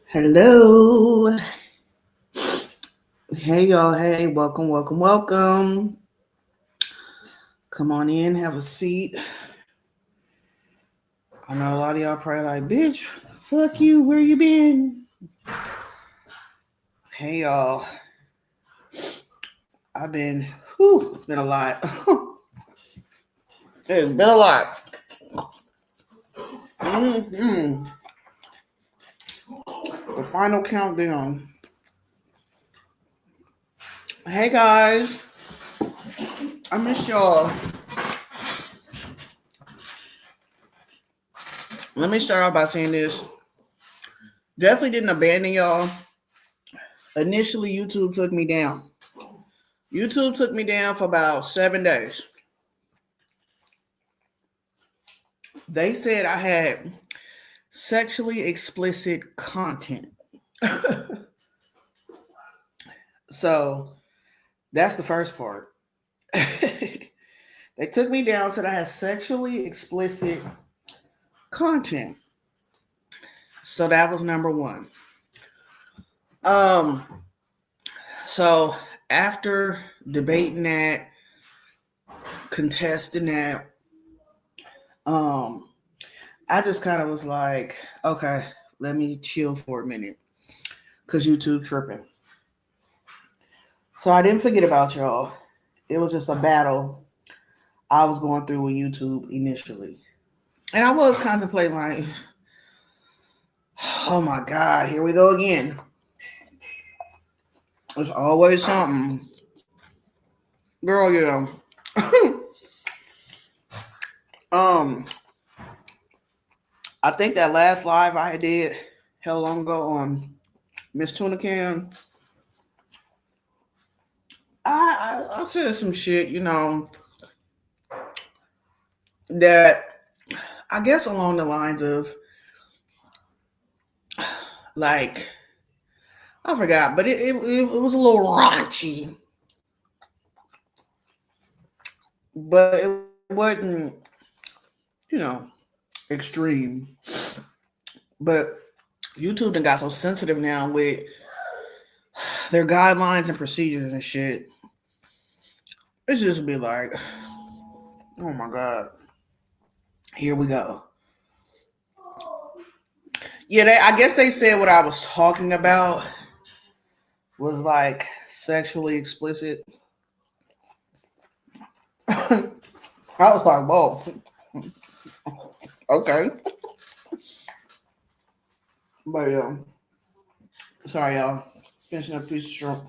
Hello. Hey, y'all. Hey, welcome. Come on in, have a seat. I know a lot of y'all probably like, bitch, fuck you, where you been? Hey, y'all. It's been a lot. It's been a lot. Mm-hmm. The final countdown. Hey, guys. I missed y'all. Let me start off by saying this. Definitely didn't abandon y'all. Initially, YouTube took me down. YouTube took me down for about 7 days. They said I had sexually explicit content. So that's the first part. They took me down, said I had sexually explicit content. So that was number one. So after debating that, contesting that, I just kind of was like, okay, let me chill for a minute. Cause YouTube tripping. So I didn't forget about y'all. It was just a battle I was going through with YouTube initially. And I was contemplating like, oh my God, here we go again. There's always something. Girl, yeah. I think that last live I did hell long ago on Miss Tuna Can, I said some shit, that I guess along the lines of like I forgot, but it was a little raunchy, but it wasn't, extreme. But YouTube done got so sensitive now with their guidelines and procedures and shit. It's just be like, oh my God, here we go. Yeah, I guess they said what I was talking about was like sexually explicit. I was like, whoa, okay. But yeah, sorry y'all, finishing up piece of shrimp.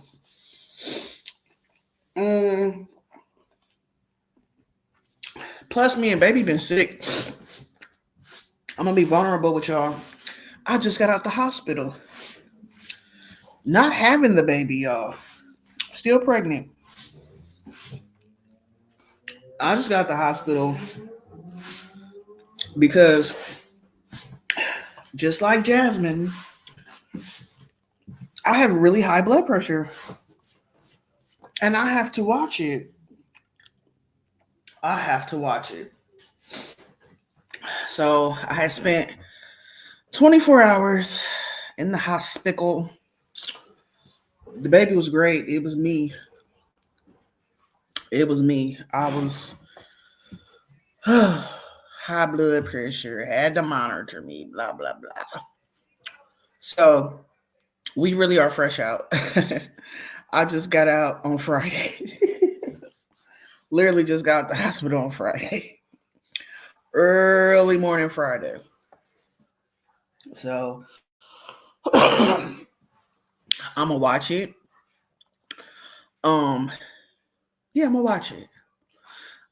Plus, me and baby been sick. I'm gonna be vulnerable with y'all. I just got out the hospital. Not having the baby, y'all. Still pregnant. I just got out the hospital because, just like Jasmine, I have really high blood pressure. And I have to watch it. So I had spent 24 hours in the hospital. The baby was great. It was me. I was high blood pressure, had to monitor me, blah, blah, blah. So we really are fresh out. I just got out on Friday. Literally just got out the hospital on Friday. Early morning Friday. So I'm gonna watch it. Yeah, I'm gonna watch it.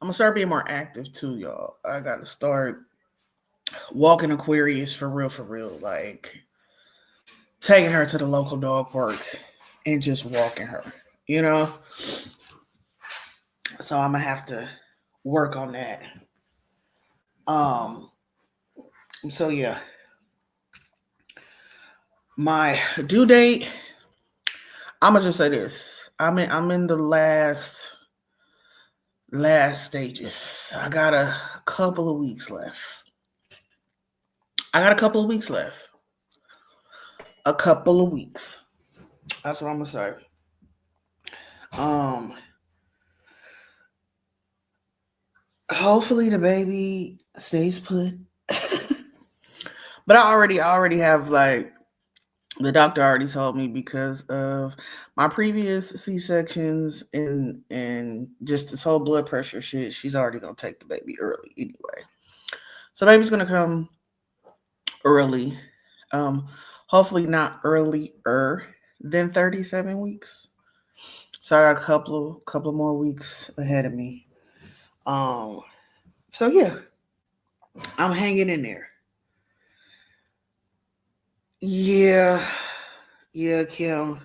I'm gonna start being more active too, y'all. I gotta start walking Aquarius for real. Like taking her to the local dog park and just walking her, you know? So I'm gonna have to work on that. Um, so yeah, my due date. I'm gonna just say this. I'm in the last stages. I got a couple of weeks left. I got a couple of weeks left. A couple of weeks. That's what I'm gonna say. Um, hopefully the baby stays put. But I already have like the doctor already told me because of my previous C-sections and just this whole blood pressure shit, she's already gonna take the baby early anyway. So baby's gonna come early. Um, hopefully not earlier than 37 weeks. So I got a couple more weeks ahead of me. Um, so yeah, I'm hanging in there. Yeah, yeah, Kim.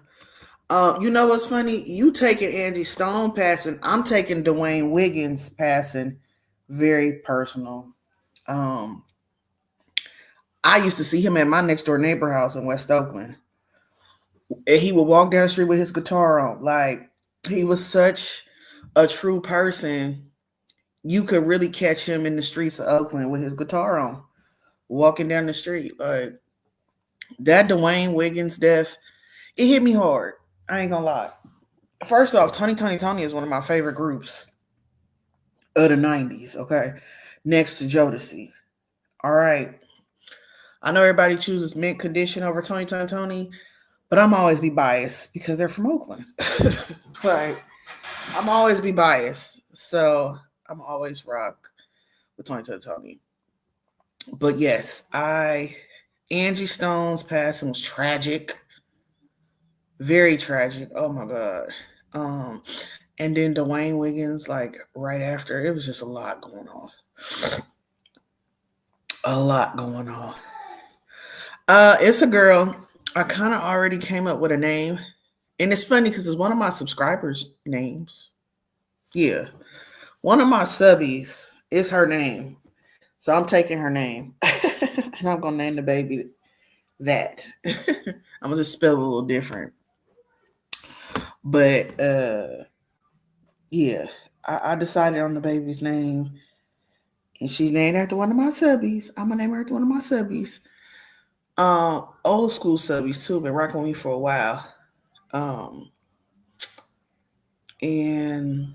You know what's funny? You taking Angie Stone passing. I'm taking Dwayne Wiggins passing. Very personal. Um, I used to see him at my next door neighbor house in West Oakland, and he would walk down the street with his guitar on. Like he was such a true person. You could really catch him in the streets of Oakland with his guitar on, walking down the street. Like that Dwayne Wiggins death, it hit me hard. I ain't gonna lie. First off, Tony is one of my favorite groups of the 90s, okay? Next to Jodeci. All right. I know everybody chooses mint condition over Tony, but I'm always be biased because they're from Oakland. Right. I'm always be biased. So I'm always rock with Tony. But yes, Angie Stone's passing was tragic. Very tragic. Oh my God. Um, and then Dwayne Wiggins, like right after, it was just a lot going on. A lot going on. It's a girl. I kind of already came up with a name. And it's funny because it's one of my subscribers' names. Yeah. One of my subbies is her name. So I'm taking her name. And I'm gonna name the baby that. I'm gonna just spell it a little different. But yeah, I decided on the baby's name, and she's named after one of my subbies. I'm gonna name her after one of my subbies. Old school subbies too, been rocking with me for a while. Um, and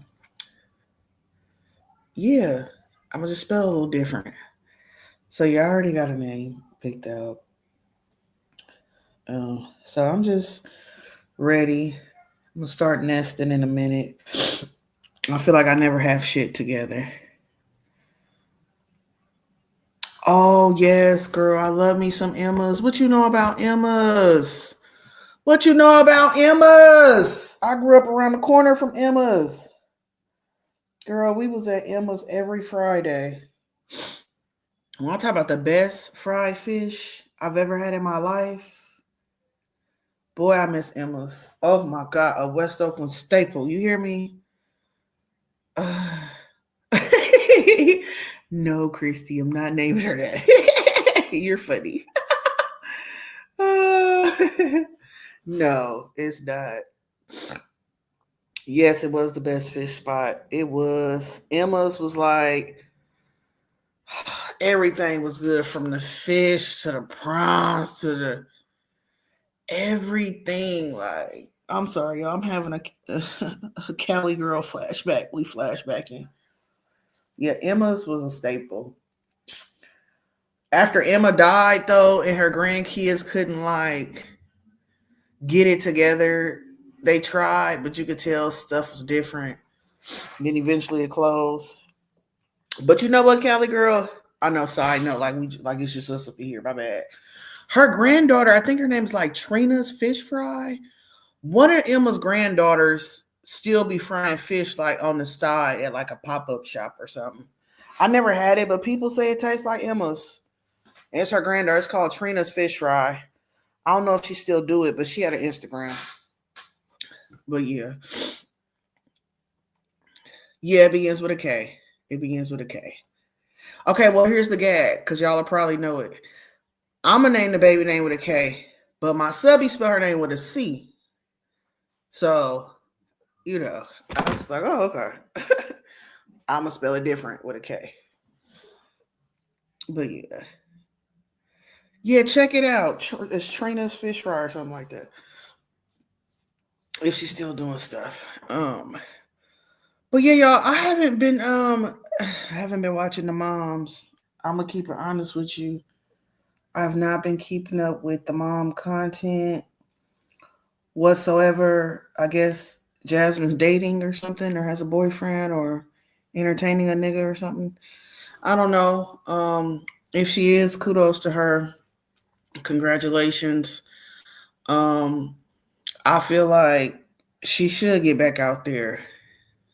yeah, I'm gonna just spell it a little different. So you already got a name picked out. So I'm just ready. I'm gonna start nesting in a minute. I feel like I never have shit together. Oh yes, girl, I love me some Emmas. What you know about Emmas? What you know about Emmas? I grew up around the corner from Emmas. Girl, we was at Emma's every Friday. When I talk about the best fried fish I've ever had in my life, boy, I miss Emma's. Oh my God, a West Oakland staple. You hear me? No, Christy, I'm not naming her that. You're funny. No, it's not. Yes, it was the best fish spot. It was. Emma's was like everything was good from the fish to the prawns to the everything. Like, I'm sorry, y'all. I'm having a Cali girl flashback. We flashbacking. Yeah, Emma's was a staple. After Emma died, though, and her grandkids couldn't like get it together, they tried, but you could tell stuff was different. And then eventually it closed. But you know what, Cali girl? I know, side note, like it's just us up here. My bad. Her granddaughter, I think her name's like Trina's Fish Fry. One of Emma's granddaughters still be frying fish like on the side at like a pop-up shop or something. I never had it, but people say it tastes like Emma's. And it's her granddaughter. It's called Trina's Fish Fry. I don't know if she still do it, but she had an Instagram. But yeah. Yeah, it begins with a K. It begins with a K. Okay, well, here's the gag, because y'all will probably know it. I'm going to name the baby name with a K, but my subby spell her name with a C. So, I was like, oh, okay. I'm going to spell it different with a K. But yeah. Yeah, check it out. It's Trina's Fish Fry or something like that. If she's still doing stuff. But yeah, y'all, I haven't been watching the moms. I'm gonna keep it honest with you. I've not been keeping up with the mom content whatsoever. I guess Jasmine's dating or something, or has a boyfriend, or entertaining a nigga or something. I don't know. If she is, kudos to her. Congratulations. Um, I feel like she should get back out there.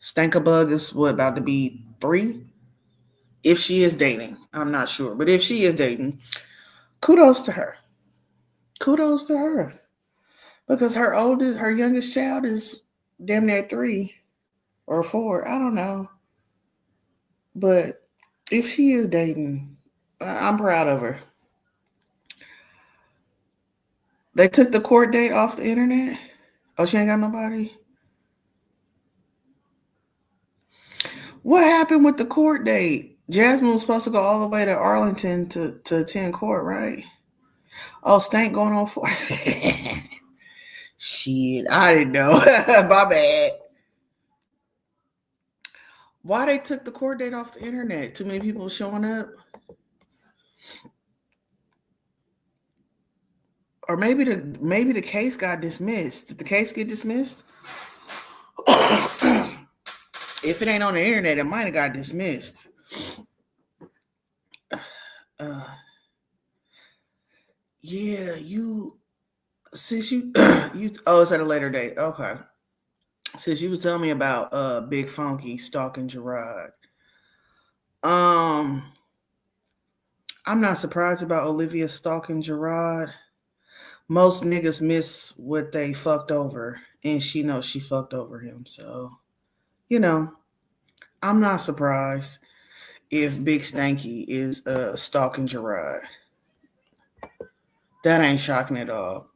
Stankabug is what, about to be 3? If she is dating, I'm not sure, but if she is dating, kudos to her. Kudos to her, because her youngest child is damn near 3 or 4. I don't know, but if she is dating, I'm proud of her. They took the court date off the internet. Oh, she ain't got nobody. What happened with the court date? Jasmine was supposed to go all the way to Arlington to attend court, right? Oh, Stank going on for shit. I didn't know. My bad. Why they took the court date off the internet? Too many people showing up, or maybe the case got dismissed. Did the case get dismissed? If it ain't on the internet, it might have got dismissed. Uh, yeah, since you you oh, it's at a later date. Okay. Since you was telling me about Big Funky stalking Gerard. Um I'm not surprised about Olivia stalking Gerard. Most niggas miss what they fucked over, and she knows she fucked over him. So, you know, I'm not surprised if Big Stanky is stalking Gerard. That ain't shocking at all.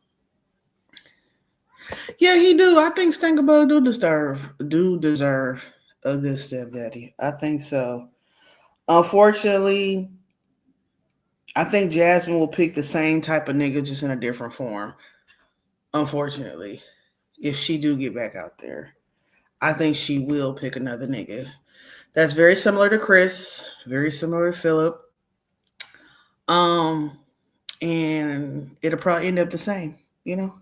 Yeah, he do. I think Stankabug do deserve a good stepdaddy. I think so. Unfortunately, I think Jasmine will pick the same type of nigga, just in a different form. Unfortunately, if she do get back out there, I think she will pick another nigga. That's very similar to Chris, very similar to Philip. Um, and it'll probably end up the same, you know?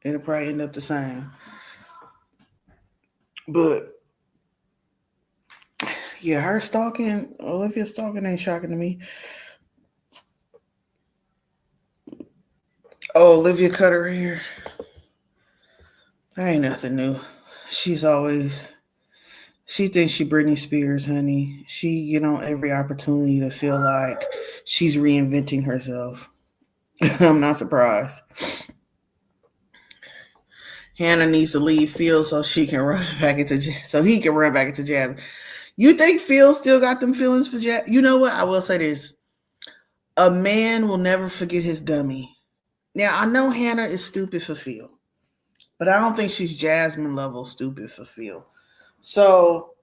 It'll probably end up the same. But yeah, Olivia stalking ain't shocking to me. Oh, Olivia cut her hair. That ain't nothing new. She's always She thinks she Britney Spears, honey. She get on every opportunity to feel like she's reinventing herself. I'm not surprised. Hannah needs to leave Phil so she can run back into so he can run back into jazz. You think Phil still got them feelings for jazz? You know what? I will say this: a man will never forget his dummy. Now I know Hannah is stupid for Phil, but I don't think she's Jasmine level stupid for Phil. So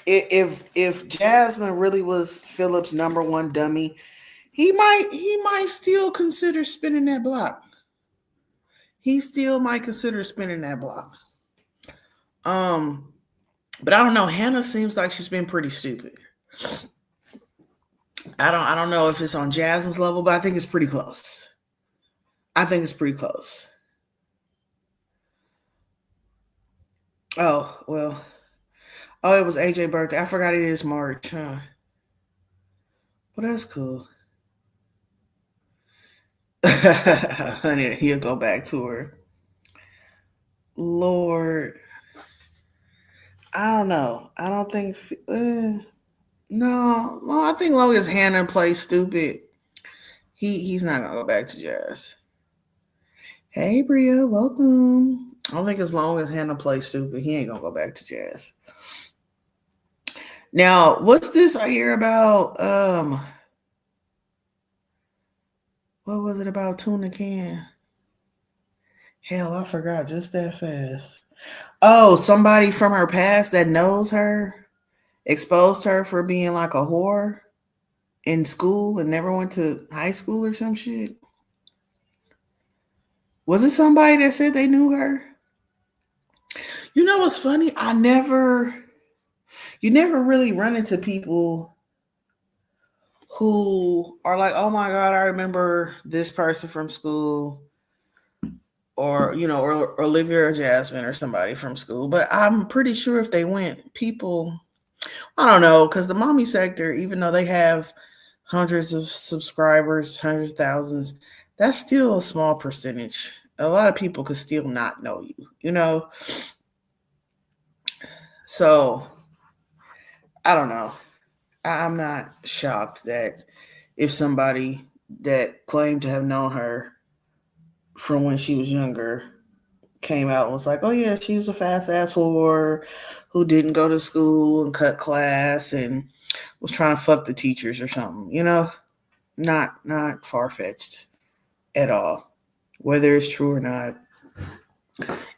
if Jasmine really was Philip's number one dummy, he might still consider spinning that block. He still might consider spinning that block. Um, but I don't know. Hannah seems like she's been pretty stupid. I don't know if it's on Jasmine's level, but I think it's pretty close. I think it's pretty close. Oh well. Oh, it was AJ's birthday. I forgot it is March, huh? Well, that's cool. Honey, he'll go back to her. Lord, I don't know. I don't think. No, well, I think long as Hannah plays stupid, he's not gonna go back to Jazz. Hey Bria, welcome. I don't think as long as Hannah plays stupid, he ain't gonna go back to Jazz. Now, what's this I hear about? What was it about Tuna Can? Hell, I forgot just that fast. Oh, somebody from her past that knows her exposed her for being like a whore in school and never went to high school or some shit. Was it somebody that said they knew her? You know what's funny? You never really run into people who are like, oh my God, I remember this person from school, or, or Olivia or Jasmine or somebody from school. But I'm pretty sure if they went, people, I don't know, because the mommy sector, even though they have hundreds of subscribers, hundreds of thousands, that's still a small percentage. A lot of people could still not know you, you know? So I don't know. I'm not shocked that if somebody that claimed to have known her from when she was younger came out and was like, oh yeah, she was a fast ass whore who didn't go to school and cut class and was trying to fuck the teachers or something, not far fetched at all. Whether it's true or not,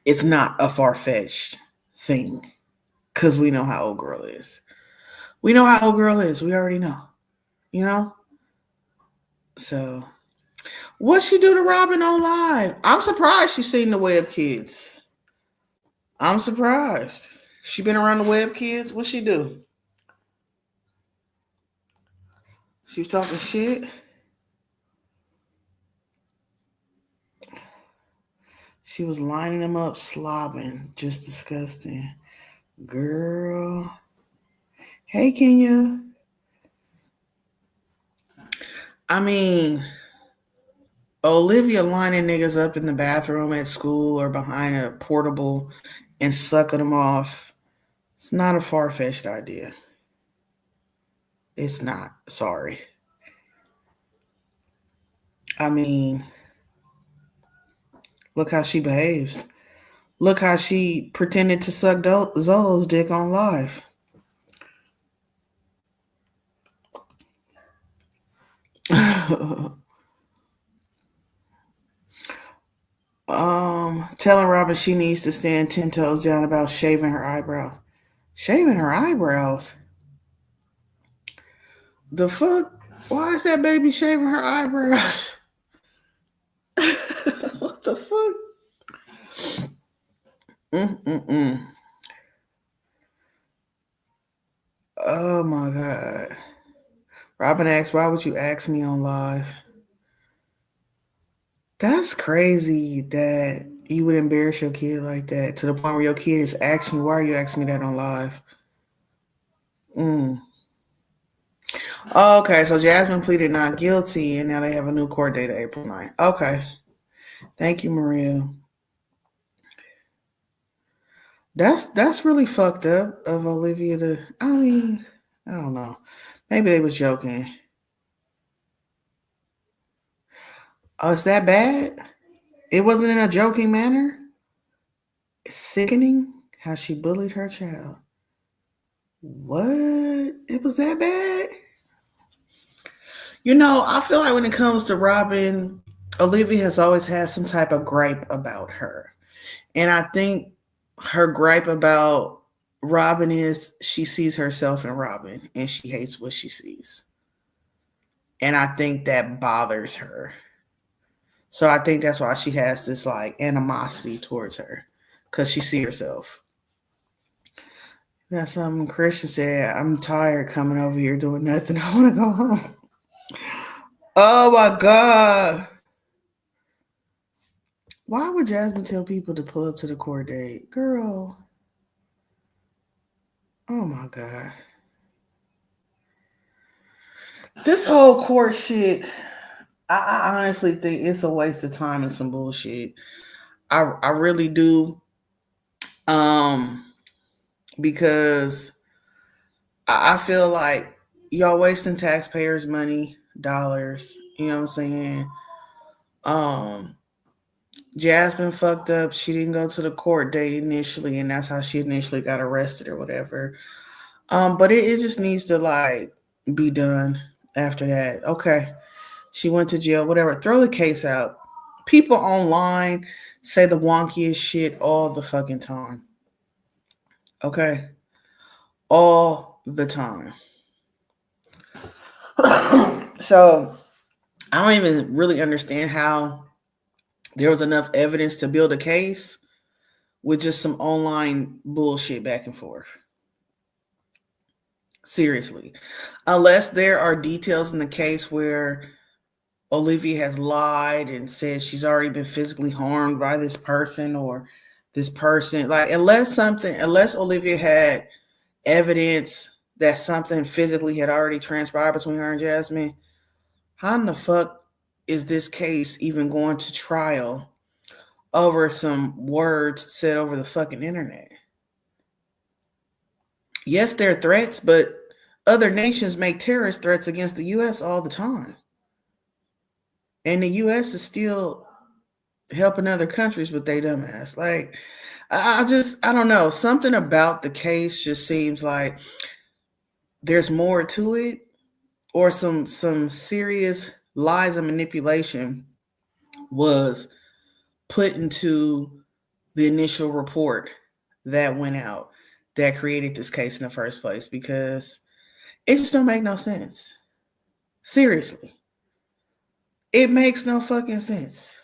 it's not a far fetched thing. Cause we know how old girl is. We know how old girl is. We already know. You know? So what she do to Robin on live? I'm surprised she's seen the Web Kids. I'm surprised. She been around the Web Kids. What she do? She was talking shit. She was lining them up, slobbing. Just disgusting. Girl. Hey, Kenya. I mean, Olivia lining niggas up in the bathroom at school or behind a portable and sucking them off. It's not a far fetched idea. It's not. Sorry. I mean, look how she behaves. Look how she pretended to suck Zolo's dick on live. Telling Robin she needs to stand 10 toes down about shaving her eyebrows. Shaving her eyebrows? The fuck? Why is that baby shaving her eyebrows? What the fuck? Mm-mm-mm. Oh my God. Robin asked, why would you ask me on live? That's crazy that you would embarrass your kid like that to the point where your kid is asking you, why are you asking me that on live? Mm. Okay, so Jasmine pleaded not guilty and now they have a new court date of April 9th. Okay. Thank you, Maria. That's really fucked up of Olivia to, I mean, I don't know. Maybe they was joking. Oh, it's that bad? It wasn't in a joking manner? It's sickening how she bullied her child. What? It was that bad? I feel like when it comes to Robin, Olivia has always had some type of gripe about her. And I think her gripe about Robin is she sees herself in Robin and she hates what she sees. And I think that bothers her. So I think that's why she has this like animosity towards her because she sees herself. That's something Christian said. I'm tired coming over here doing nothing. I want to go home. Oh my God. Why would Jasmine tell people to pull up to the court date? Girl. Oh my God. This whole court shit, I honestly think it's a waste of time and some bullshit. I really do. Um, because I feel like y'all wasting taxpayers' money, dollars. You know what I'm saying? Um, Jasmine fucked up. She didn't go to the court date initially, and that's how she initially got arrested or whatever. But it just needs to like be done after that. Okay. She went to jail, whatever. Throw the case out. People online say the wonkiest shit all the fucking time. Okay? All the time. So I don't even really understand how there was enough evidence to build a case with just some online bullshit back and forth. Seriously. Unless there are details in the case where Olivia has lied and said she's already been physically harmed by this person or this person. Like, unless Olivia had evidence that something physically had already transpired between her and Jasmine, how in the fuck is this case even going to trial over some words said over the fucking internet? Yes, there are threats, but other nations make terrorist threats against the U.S. all the time. And the U.S. is still helping other countries with their dumbass. Like, I don't know. Something about the case just seems like there's more to it, or some serious lies and manipulation was put into the initial report that went out that created this case in the first place, because it just don't make no sense. Seriously. It makes no fucking sense.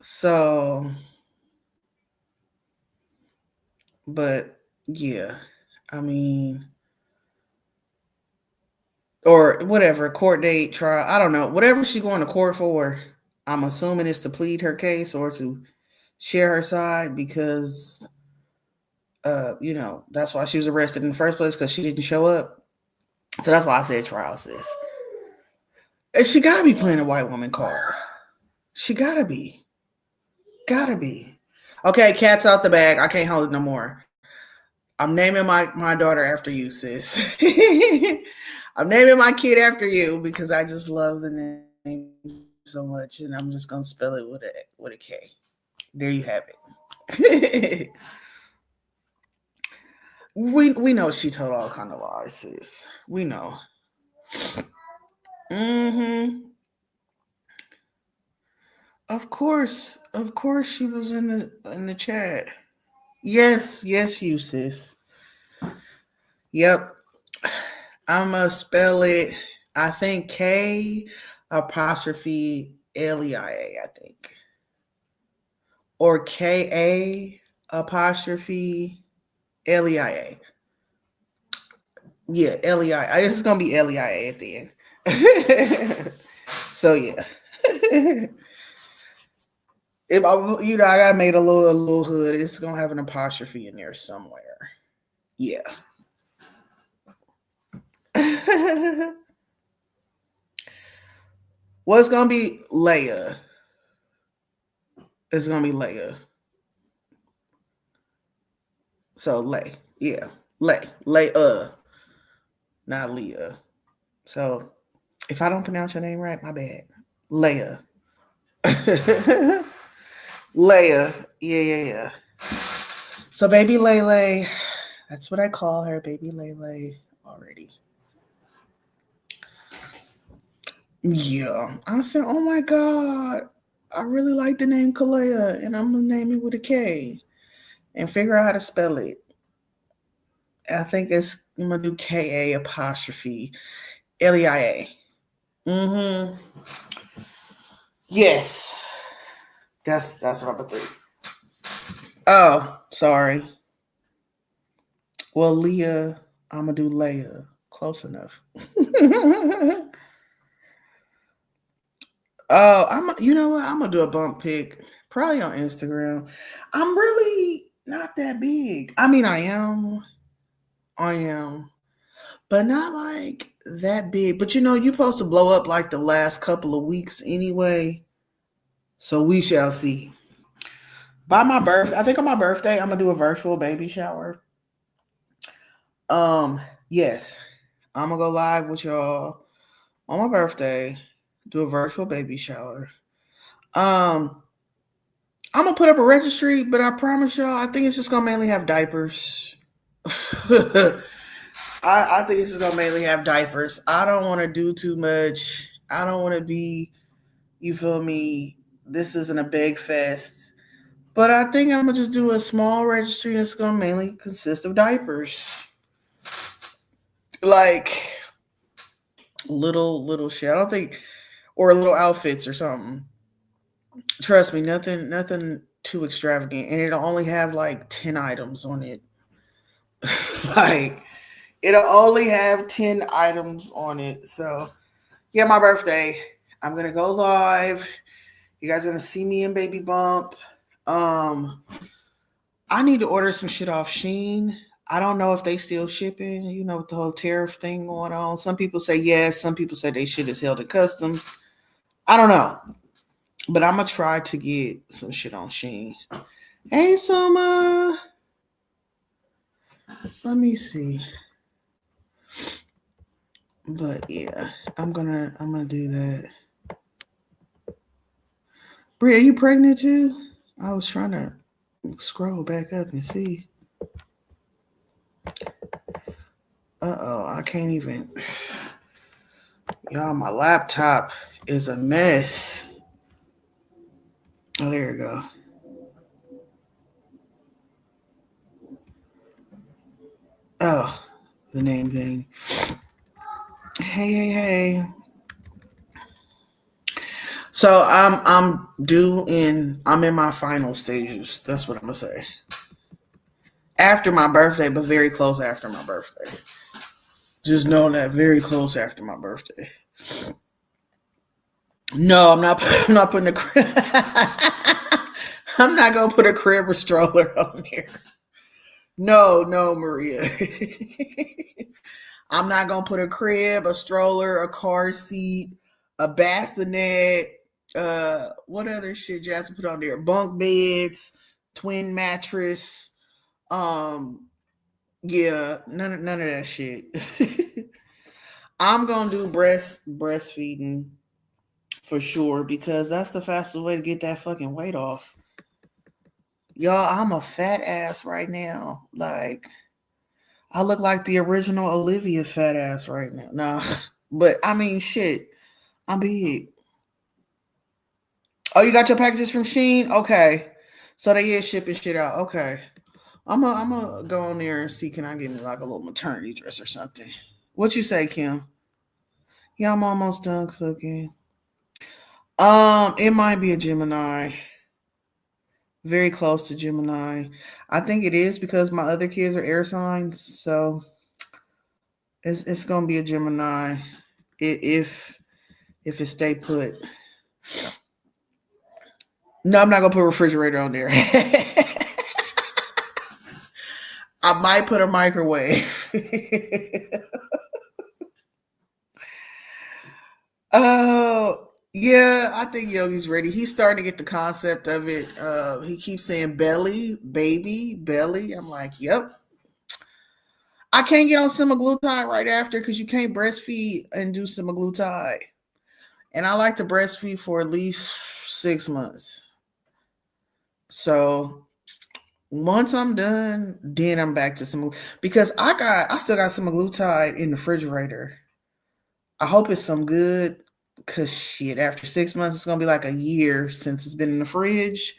So, but yeah, I mean, or whatever, court date, trial, I don't know, whatever she's going to court for, I'm assuming it's to plead her case or to share her side, because that's why she was arrested in the first place, because she didn't show up. So that's why I said trial, sis. And she gotta be playing a white woman card. She gotta be. Gotta be. Okay, cat's out the bag. I can't hold it no more. I'm naming my daughter after you, sis. I'm naming my kid after you because I just love the name so much, and I'm just gonna spell it with a K. There you have it. we know she told all kind of lies, sis. We know. Mm-hmm. Of course, she was in the chat. Yes, you, sis. Yep. I'ma spell it. I think K apostrophe Leia. I think, or KA apostrophe Leia. Yeah, Leia. This is gonna be Leia at the end. So yeah. If I gotta make a little hood, it's gonna have an apostrophe in there somewhere. Yeah. Well, it's gonna be Leia. It's gonna be Leia. So Lay, yeah, Leia, not Leah. So if I don't pronounce your name right, my bad. Leia. Leia. Yeah. So baby Lele, that's what I call her, baby Lele already. Yeah. I said, oh my God, I really like the name Kalea, and I'm gonna name it with a K and figure out how to spell it. I think I'm gonna do KA apostrophe Leia. Mm-hmm. Yes. That's what I'm gonna do. Oh, sorry. Well, Leah, I'm gonna do Leia. Close enough. Oh, you know what? I'm gonna do a bump pic, probably on Instagram. I'm really not that big. I mean, I am, but not like that big. But you're supposed to blow up like the last couple of weeks anyway. So we shall see. By my birthday, I think on my birthday, I'm gonna do a virtual baby shower. Yes, I'm gonna go live with y'all on my birthday, do a virtual baby shower. Um, I'm gonna put up a registry, but I promise y'all, I think it's just gonna mainly have diapers. I think it's just gonna mainly have diapers. I don't want to do too much. I don't want to be, you feel me? This isn't a big fest, but I think I'm gonna just do a small registry that's gonna mainly consist of diapers, like little shit. I don't think, or little outfits or something. Trust me, nothing too extravagant, and it'll only have like 10 items on it. Like it'll only have 10 items on it. So yeah, my birthday. I'm gonna go live. You guys are gonna see me in Baby Bump. Um, I need to order some shit off Sheen. I don't know if they still shipping. You know, with the whole tariff thing going on. Some people say yes. Some people say they shit is held in customs. I don't know, but I'm gonna try to get some shit on Sheen. Hey, Soma. Let me see. But yeah, I'm gonna do that. Brie, are you pregnant too? I was trying to scroll back up and see. Uh-oh, I can't even. Y'all, my laptop is a mess. Oh, there you go. Oh, the name thing. Hey. So I'm in my final stages. That's what I'm gonna say. After my birthday, but very close after my birthday. Just know that very close after my birthday. No, I'm not. I'm not putting a crib. I'm not gonna put a crib or stroller on there. No, Maria. I'm not gonna put a crib, a stroller, a car seat, a bassinet. What other shit Jasmine put on there? Bunk beds, twin mattress. Um, yeah, none of that shit. I'm gonna do breastfeeding for sure because that's the fastest way to get that fucking weight off. Y'all, I'm a fat ass right now. Like I look like the original Olivia fat ass right now. Nah, but I mean, shit, I'm big. Oh, you got your packages from Sheen? Okay, so they is shipping shit out. Okay, I'm gonna go on there and see can I get me like a little maternity dress or something. What you say, Kim? Yeah, I'm almost done cooking. It might be a Gemini. Very close to Gemini. I think it is because my other kids are air signs, so it's gonna be a Gemini if it stay put. No, I'm not gonna put a refrigerator on there. I might put a microwave. Oh, yeah, I think Yogi's ready. He's starting to get the concept of it. He keeps saying belly, baby, belly. I'm like, yep. I can't get on semaglutide right after because you can't breastfeed and do semaglutide. And I like to breastfeed for at least 6 months. So once I'm done, then I'm back to some because I still got semaglutide in the refrigerator. I hope it's some good because shit, after 6 months, it's gonna be like a year since it's been in the fridge.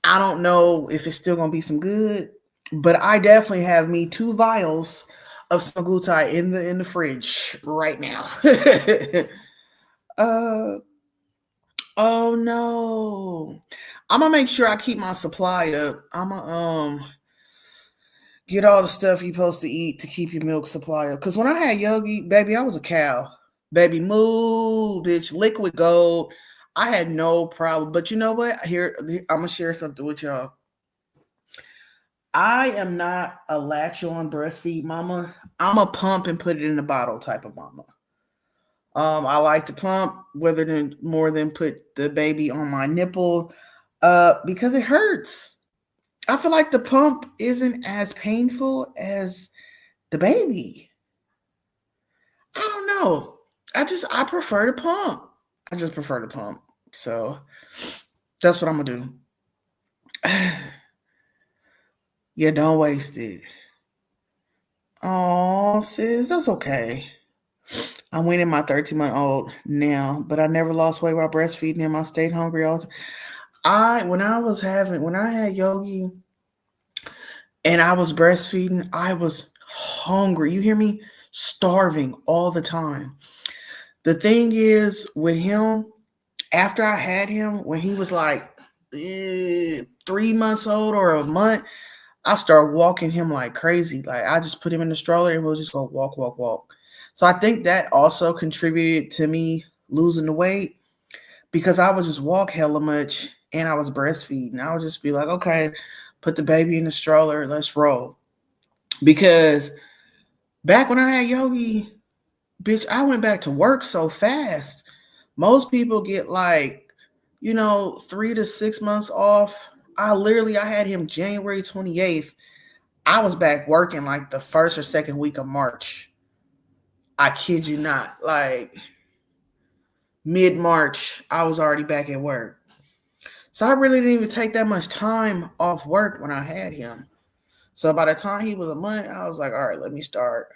I don't know if it's still gonna be some good, but I definitely have me 2 vials of semaglutide in the fridge right now. uh oh no. I'm gonna make sure I keep my supply up. I'm gonna get all the stuff you're supposed to eat to keep your milk supply up. Cause when I had Yogi, baby, I was a cow. Baby, moo, bitch, liquid gold. I had no problem. But you know what? Here, I'm gonna share something with y'all. I am not a latch on breastfeed mama. I'm a pump and put it in a bottle type of mama. I like to pump whether than more than put the baby on my nipple, because it hurts. I feel like the pump isn't as painful as The baby. I don't know. I prefer to pump. I just prefer to pump. So that's what I'm gonna do. Yeah, don't waste it. Oh, sis, that's okay. I'm weaning my 13-month-old now, but I never lost weight while breastfeeding him. I stayed hungry all the time. When I had Yogi and I was breastfeeding, I was hungry. You hear me? Starving all the time. The thing is with him, after I had him, when he was like 3 months old or a month, I started walking him like crazy. Like I just put him in the stroller and we'll just go walk, walk, walk. So I think that also contributed to me losing the weight because I would just walk hella much and I was breastfeeding. I would just be like, okay, put the baby in the stroller, let's roll. Because back when I had Yogi, bitch, I went back to work so fast. Most people get like, 3 to 6 months off. I had him January 28th. I was back working like the first or second week of March. I kid you not. Like mid-March, I was already back at work. So I really didn't even take that much time off work when I had him. So by the time he was a month, I was like, all right, let me start,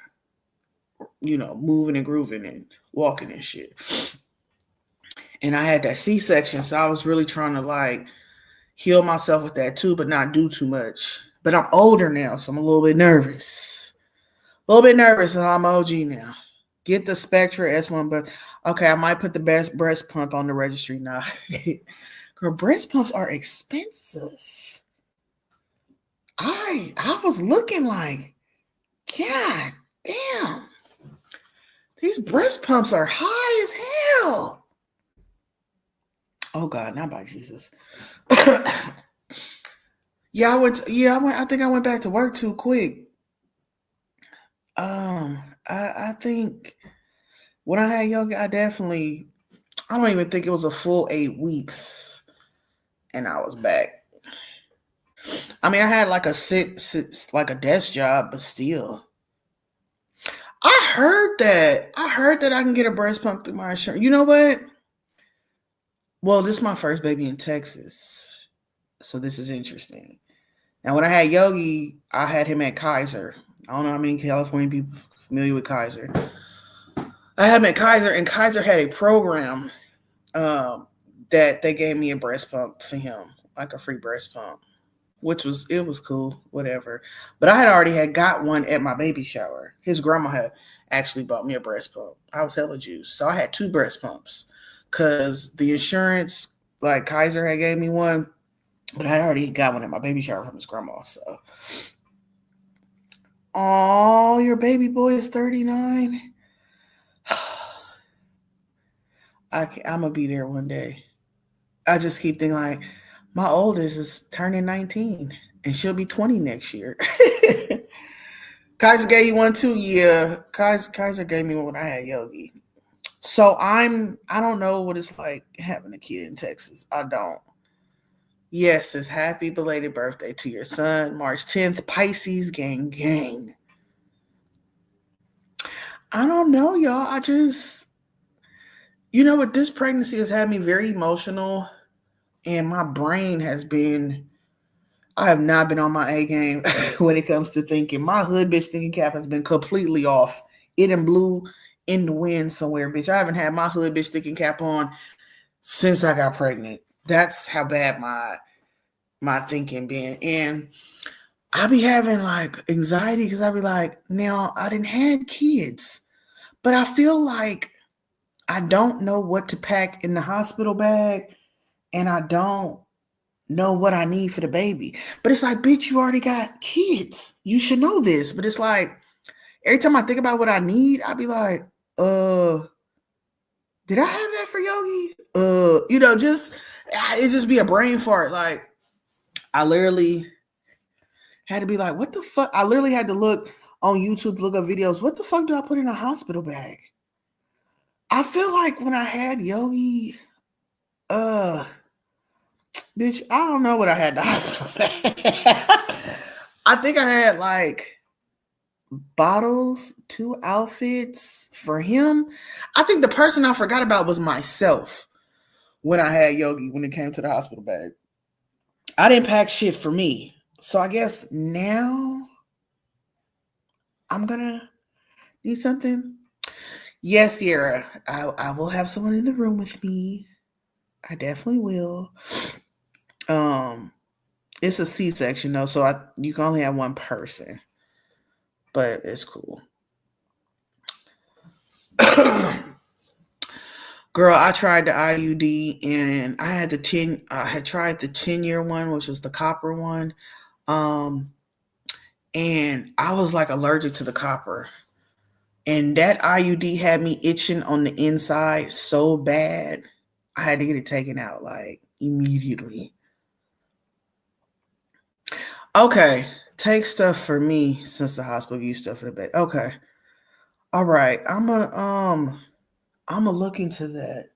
moving and grooving and walking and shit. And I had that C-section, so I was really trying to like heal myself with that too, but not do too much. But I'm older now, so I'm a little bit nervous. And I'm OG now. Get the Spectra S1, but okay, I might put the best breast pump on the registry now. Girl, breast pumps are expensive. I was looking like, God damn, these breast pumps are high as hell. Oh God, not by Jesus. Yeah, I think I went back to work too quick. I think when I had Yogi, I don't even think it was a full 8 weeks, and I was back. I mean, I had like like a desk job, but still. I heard that. I can get a breast pump through my insurance. You know what? Well, this is my first baby in Texas, so this is interesting. Now, when I had Yogi, I had him at Kaiser. I don't know how many California people familiar with Kaiser. I had him at Kaiser, and Kaiser had a program that they gave me a breast pump for him, like a free breast pump, which was cool, whatever. But I had already got one at my baby shower. His grandma had actually bought me a breast pump. I was hella juiced, so I had 2 breast pumps because the insurance, like Kaiser, had gave me one, but I had already got one at my baby shower from his grandma. So, oh, your baby boy is 39. I'm gonna be there one day. I just keep thinking like my oldest is turning 19 and she'll be 20 next year. Kaiser gave you one too, yeah. Kaiser gave me one when I had Yogi. So I don't know what it's like having a kid in Texas. I don't. Yes, it's happy belated birthday to your son, March 10th, Pisces gang gang. I don't know, y'all. What, this pregnancy has had me very emotional, and my brain I have not been on my A game when it comes to thinking. My hood bitch thinking cap has been completely off. It and blew in the wind somewhere, bitch. I haven't had my hood bitch thinking cap on since I got pregnant. That's how bad my thinking been. And I be having like anxiety because I be like, now I didn't have kids, but I feel like I don't know what to pack in the hospital bag, and I don't know what I need for the baby. But it's like, bitch, you already got kids. You should know this. But it's like, every time I think about what I need, I be like, did I have that for Yogi? It just be a brain fart. Like, I literally had to be like, what the fuck? I literally had to look on YouTube to look up videos. What the fuck do I put in a hospital bag? I feel like when I had Yogi, bitch, I don't know what I had in the hospital bag. I think I had like bottles, 2 outfits for him. I think the person I forgot about was myself when I had Yogi when it came to the hospital bag. I didn't pack shit for me. So I guess now I'm gonna need something. Yes, Sierra. I will have someone in the room with me. I definitely will. Um, it's a C-section though, so you can only have one person, but it's cool. Girl, I tried the IUD and I had the 10. I had tried the 10-year one, which was the copper one, um, and I was like allergic to the copper. And that IUD had me itching on the inside so bad, I had to get it taken out like immediately. Okay, take stuff for me since the hospital used stuff for the bed. Okay, all right. I'm gonna look into that.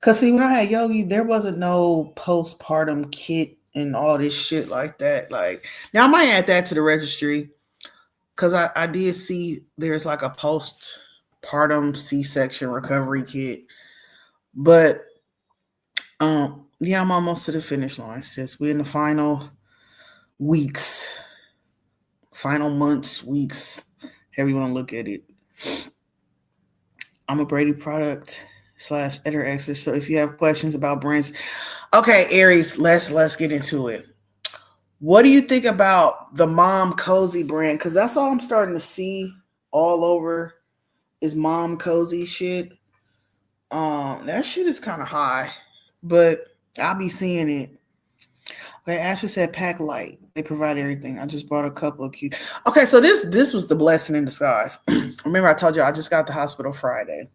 Cause see, when I had Yogi, there wasn't no postpartum kit and all this shit like that. Like now, I might add that to the registry because I did see there's like a postpartum C-section recovery kit, but yeah, I'm almost to the finish line, sis. We're in the final weeks, final months, weeks, however you want to look at it. I'm a Brady product / editor expert. So if you have questions about brands, okay, Aries, let's get into it. What do you think about the Mom Cozy brand? Because that's all I'm starting to see all over is Mom Cozy shit. That shit is kind of high, but I'll be seeing it. Okay, Ashley said pack light. They provide everything. I just bought a couple of cute. Okay, so this was the blessing in disguise. Remember, I told you I just got to the hospital Friday.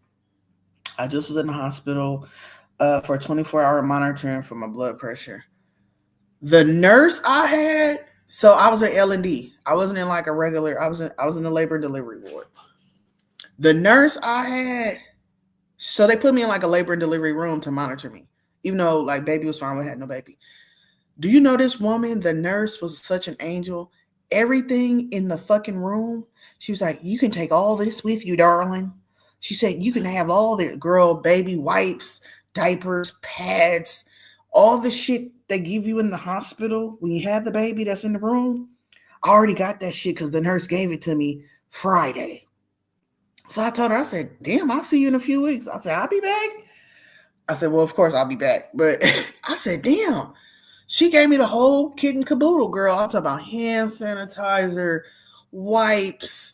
I just was in the hospital for 24-hour monitoring for my blood pressure. The nurse I had, so I was in L&D. I wasn't in like a regular. I was in the labor and delivery ward. The nurse I had, so they put me in like a labor and delivery room to monitor me, even though like baby was fine, we had no baby. Do you know this woman? The nurse was such an angel. Everything in the fucking room, she was like, "You can take all this with you, darling." She said, "You can have all the girl, baby wipes, diapers, pads, all the shit they give you in the hospital when you have the baby that's in the room. I already got that shit because the nurse gave it to me Friday." So I told her, I said, "Damn, I'll see you in a few weeks." I said, "I'll be back." I said, "Well, of course I'll be back." But I said, "Damn." She gave me the whole kit and caboodle, girl. I'm talking about hand sanitizer, wipes,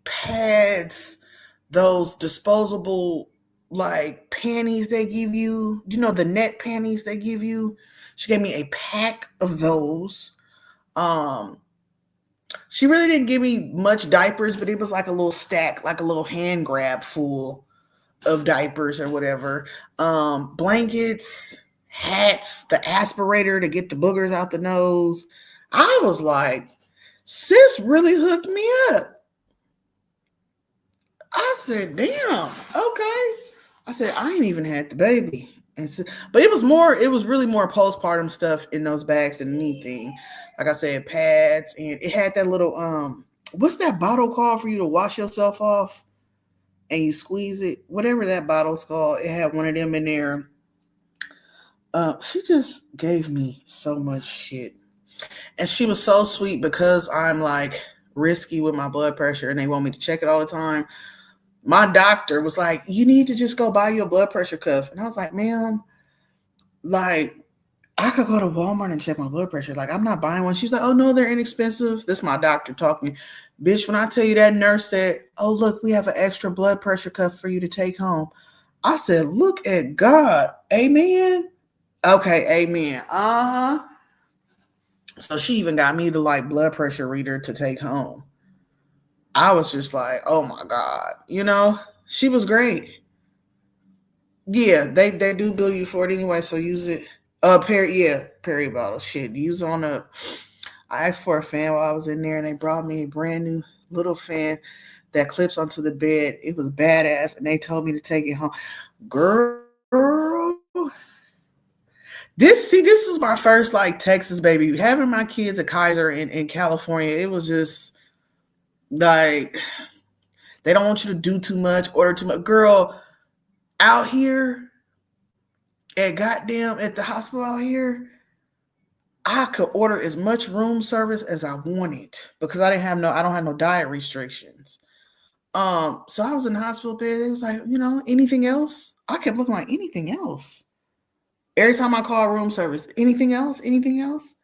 pads, those disposable like panties they give you. You know, the net panties they give you. She gave me a pack of those. Um, she really didn't give me much diapers, but it was like a little stack, like a little hand grab full of diapers or whatever. Blankets, hats, the aspirator to get the boogers out the nose. I was like, sis really hooked me up. I said, damn, okay. I said, I ain't even had the baby. And so, but it was really more postpartum stuff in those bags than anything. Like I said, pads, and it had that little what's that bottle called for you to wash yourself off? And you squeeze it, whatever that bottle's called. It had one of them in there. She just gave me so much shit. And she was so sweet because I'm like risky with my blood pressure and they want me to check it all the time. My doctor was like, "You need to just go buy your blood pressure cuff." And I was like, "Ma'am, like, I could go to Walmart and check my blood pressure. Like, I'm not buying one." She's like, "Oh, no, they're inexpensive." This is my doctor talking. Bitch, when I tell you that nurse said, "Oh, look, we have an extra blood pressure cuff for you to take home." I said, "Look at God. Amen." Okay, amen. Uh-huh. So she even got me the like blood pressure reader to take home. I was just like, oh my God. You know, she was great. Yeah, they do bill you for it anyway, so use it. Period bottle. Shit. Use on a I asked for a fan while I was in there and they brought me a brand new little fan that clips onto the bed. It was badass and they told me to take it home. Girl. This is my first like Texas baby. Having my kids at Kaiser in California, it was just Like, they don't want you to do too much, order too much. Girl, out here at the hospital out here, I could order as much room service as I wanted because I don't have no diet restrictions. So I was in the hospital bed. It was like, anything else? I kept looking like anything else. Every time I call room service, anything else? Anything else?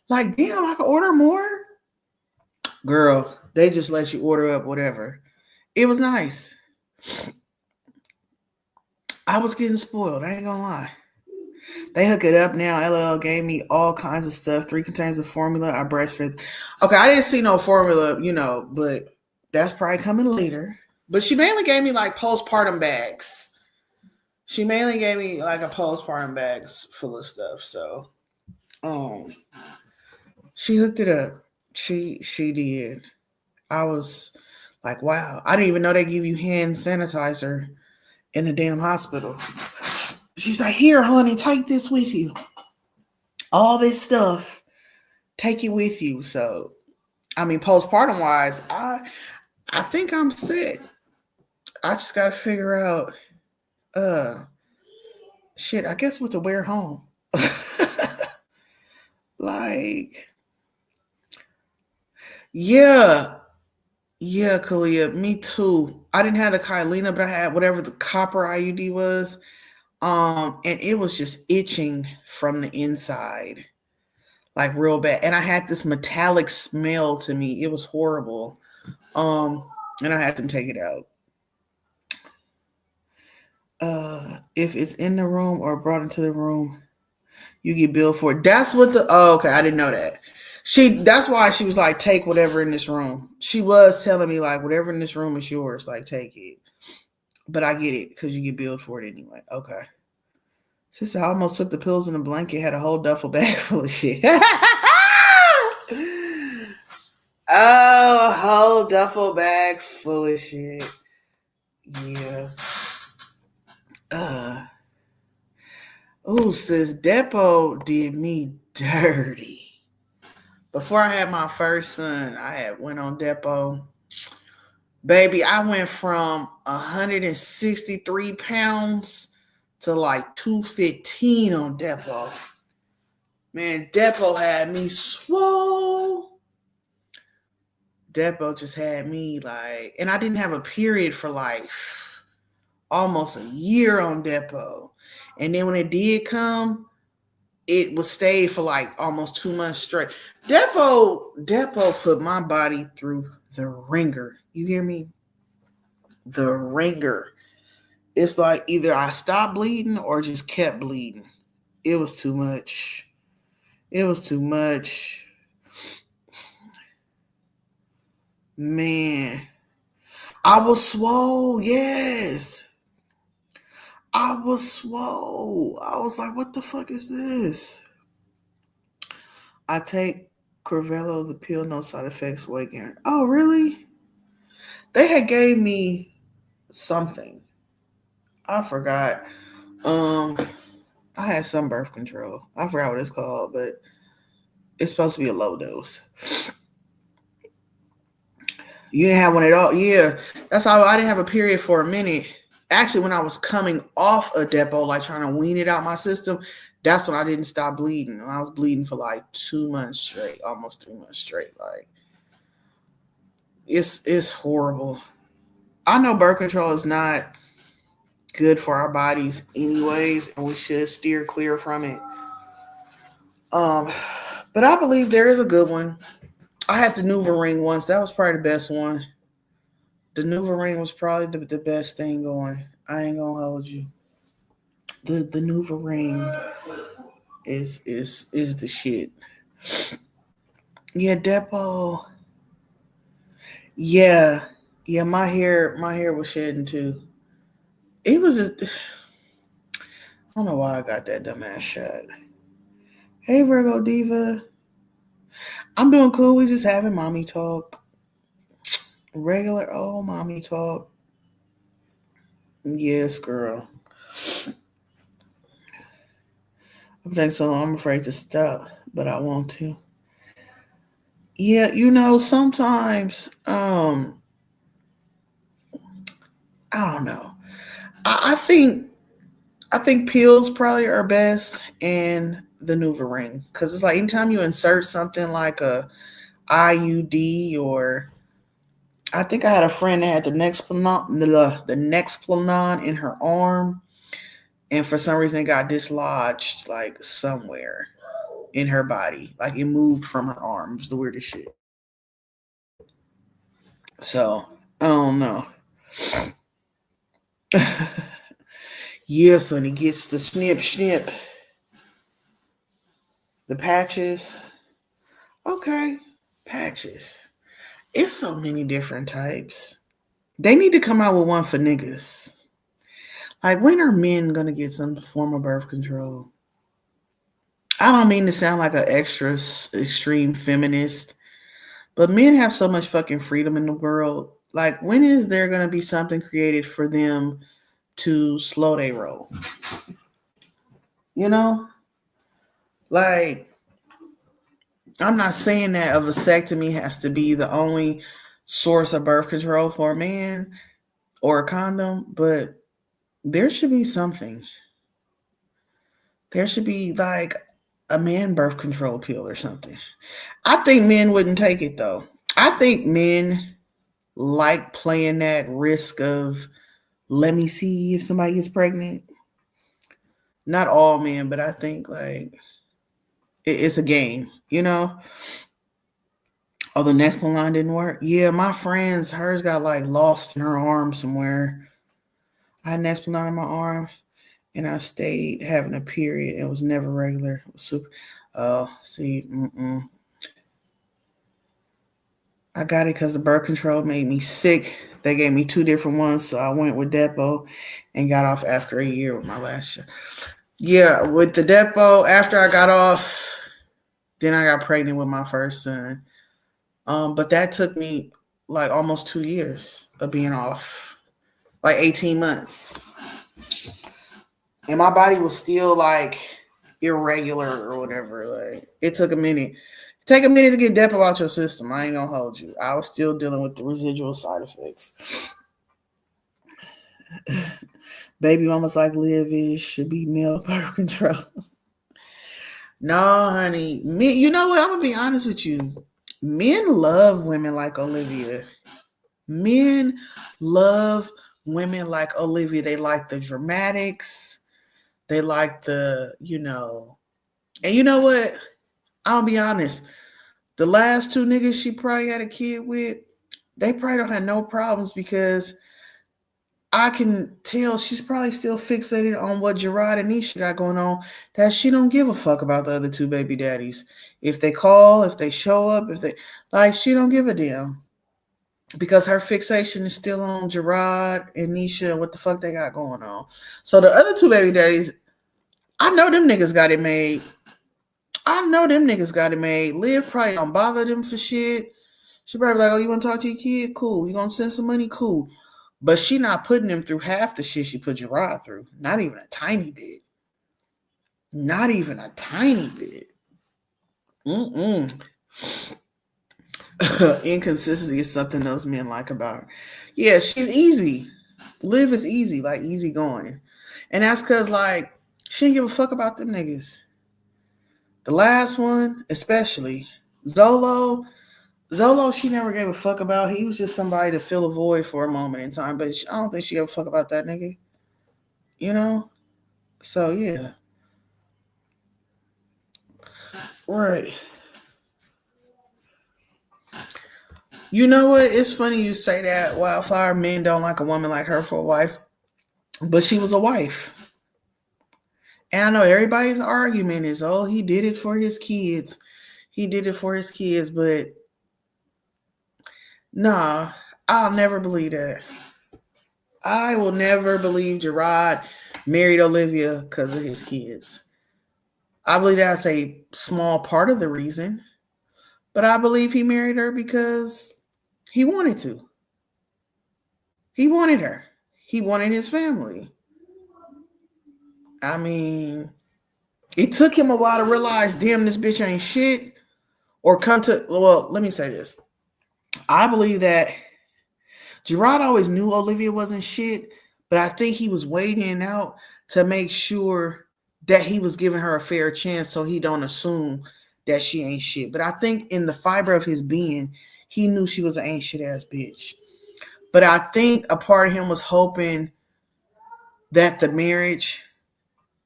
Like, damn, I could order more. Girl, they just let you order up whatever. It was nice. I was getting spoiled. I ain't gonna lie. They hook it up now. LL gave me all kinds of stuff. 3 containers of formula. I breastfed. Okay, I didn't see no formula, but that's probably coming later. But she mainly gave me like postpartum bags. She mainly gave me like a postpartum bags full of stuff. So, um, she hooked it up. She did. I was like, wow. I didn't even know they give you hand sanitizer in the damn hospital. She's like, here, honey, take this with you. All this stuff, take it with you. So, I mean, postpartum wise, I think I'm set. I just gotta figure out shit, I guess what to wear home. Like, yeah. Yeah, Kalia, me too. I didn't have the Kylena, but I had whatever the copper IUD was. And it was just itching from the inside, like real bad. And I had this metallic smell to me. It was horrible. Um, and I had them take it out. If it's in the room or brought into the room, you get billed for it. That's what okay, I didn't know that. That's why she was like, take whatever in this room. She was telling me like, whatever in this room is yours, like take it. But I get it because you get billed for it anyway. Okay. Sister, I almost took the pills in a blanket, had a whole duffel bag full of shit. Oh, a whole duffel bag full of shit. Yeah. Sis, Depo did me dirty. Before I had my first son, I had went on Depo. Baby, I went from 163 pounds to like 215 on Depo. Man, Depo had me swole. Depo just had me like, and I didn't have a period for like almost a year on Depo. And then when it did come, it was stayed for like almost 2 months straight. Depo put my body through the ringer. You hear me? The ringer. It's like either I stopped bleeding or just kept bleeding. It was too much. It was too much. Man. I was swole, yes. I was swole. I was like, what the fuck is this? I take Corvello, the pill, no side effects, weight gain. Oh, really? They had gave me something. I forgot. I had some birth control. I forgot what it's called, but it's supposed to be a low dose. You didn't have one at all? Yeah. That's how I didn't have a period for a minute. Actually, when I was coming off a Depo, like trying to wean it out my system, that's when I didn't stop bleeding. I was bleeding for like 2 months straight, almost 3 months straight. Like, it's horrible. I know birth control is not good for our bodies anyways, and we should steer clear from it. But I believe there is a good one. I had the NuvaRing once. That was probably the best one. The NuvaRing was probably the best thing going. I ain't gonna hold you. The NuvaRing is the shit. Yeah, Depo. Yeah, yeah. My hair was shedding too. It was just. I don't know why I got that dumbass shot. Hey Virgo Diva, I'm doing cool. We just having mommy talk, regular old mommy talk. Yes, girl. I'm taking so long. I'm afraid to stop, but I want to. Yeah, sometimes I don't know. I think pills probably are best and the NuvaRing because it's like anytime you insert something like a IUD or I think I had a friend that had the Nexplanon in her arm, and for some reason it got dislodged like somewhere in her body, like it moved from her arm. It was the weirdest shit. So I don't know. Yeah, son, he gets the snip, the patches. Okay, patches. It's so many different types. They need to come out with one for niggas. Like, when are men gonna get some form of birth control? I don't mean to sound like an extra extreme feminist, but men have so much fucking freedom in the world. Like, when is there gonna be something created for them to slow their roll? You know, like I'm not saying that a vasectomy has to be the only source of birth control for a man or a condom, but there should be something. There should be like a man birth control pill or something. I think men wouldn't take it though. I think men like playing that risk of let me see if somebody gets pregnant. Not all men, but I think like it's a game, you know? Oh, the next one line didn't work. Yeah, my friend's hers got like lost in her arm somewhere. I had an Esplanade in my arm, and I stayed having a period. It was never regular. It was super. Oh, see, I got it because the birth control made me sick. They gave me two different ones, so I went with Depo, and got off after a year with my last shot. Yeah, with the Depo, after I got off, then I got pregnant with my first son. But that took me like almost 2 years of being off, like 18 months. And my body was still like irregular or whatever. Like it took a minute. Take a minute to get depo out your system. I ain't gonna hold you. I was still dealing with the residual side effects. Baby mamas like Liv is should be male birth control. No, honey. Men, you know what? I'm gonna be honest with you. Men love women like Olivia. Men love women like Olivia. They like the dramatics. They like and you know what? I'll be honest. The last two niggas she probably had a kid with, they probably don't have no problems because I can tell she's probably still fixated on what Gerard and Nisha got going on, that she don't give a fuck about the other two baby daddies. If they call, if they show up, if they like, she don't give a damn because her fixation is still on Gerard and Nisha and what the fuck they got going on. So the other two baby daddies, I know them niggas got it made. Liv probably don't bother them for shit. She probably like, oh, you want to talk to your kid? Cool. You gonna send some money? Cool. But she not putting him through half the shit she put Gerard through. Not even a tiny bit. Not even a tiny bit. Mm-mm. Inconsistency is something those men like about her. Yeah, she's easy. Liv is easy, like easy going. And that's because, like, she didn't give a fuck about them niggas. The last one, especially, Zolo, she never gave a fuck about. He was just somebody to fill a void for a moment in time, but I don't think she gave a fuck about that nigga. You know? So, yeah. Right. You know what? It's funny you say that. Wildflower, men don't like a woman like her for a wife, but she was a wife. And I know everybody's argument is, oh, he did it for his kids. He did it for his kids, but nah, I'll never believe that. I will never believe Gerard married Olivia because of his kids. I believe that's a small part of the reason, but I believe he married her because he wanted to. He wanted her. He wanted his family. I mean, it took him a while to realize, damn, this bitch ain't shit. or come to, well, let me say this. I believe that Gerard always knew Olivia wasn't shit, but I think he was waiting out to make sure that he was giving her a fair chance so he don't assume that she ain't shit. But I think in the fiber of his being, he knew she was an ain't shit ass bitch. But I think a part of him was hoping that the marriage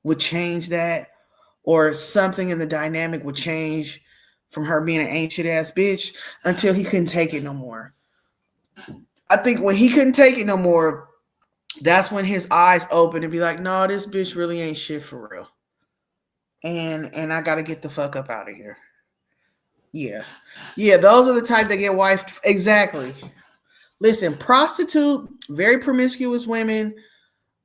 would change that, or something in the dynamic would change from her being an ancient ass bitch until he couldn't take it no more. I think when he couldn't take it no more, that's when his eyes open and be like, no, this bitch really ain't shit for real. And I gotta get the fuck up out of here. Yeah. Yeah, those are the type that get wifed. Exactly. Listen, prostitute, very promiscuous women,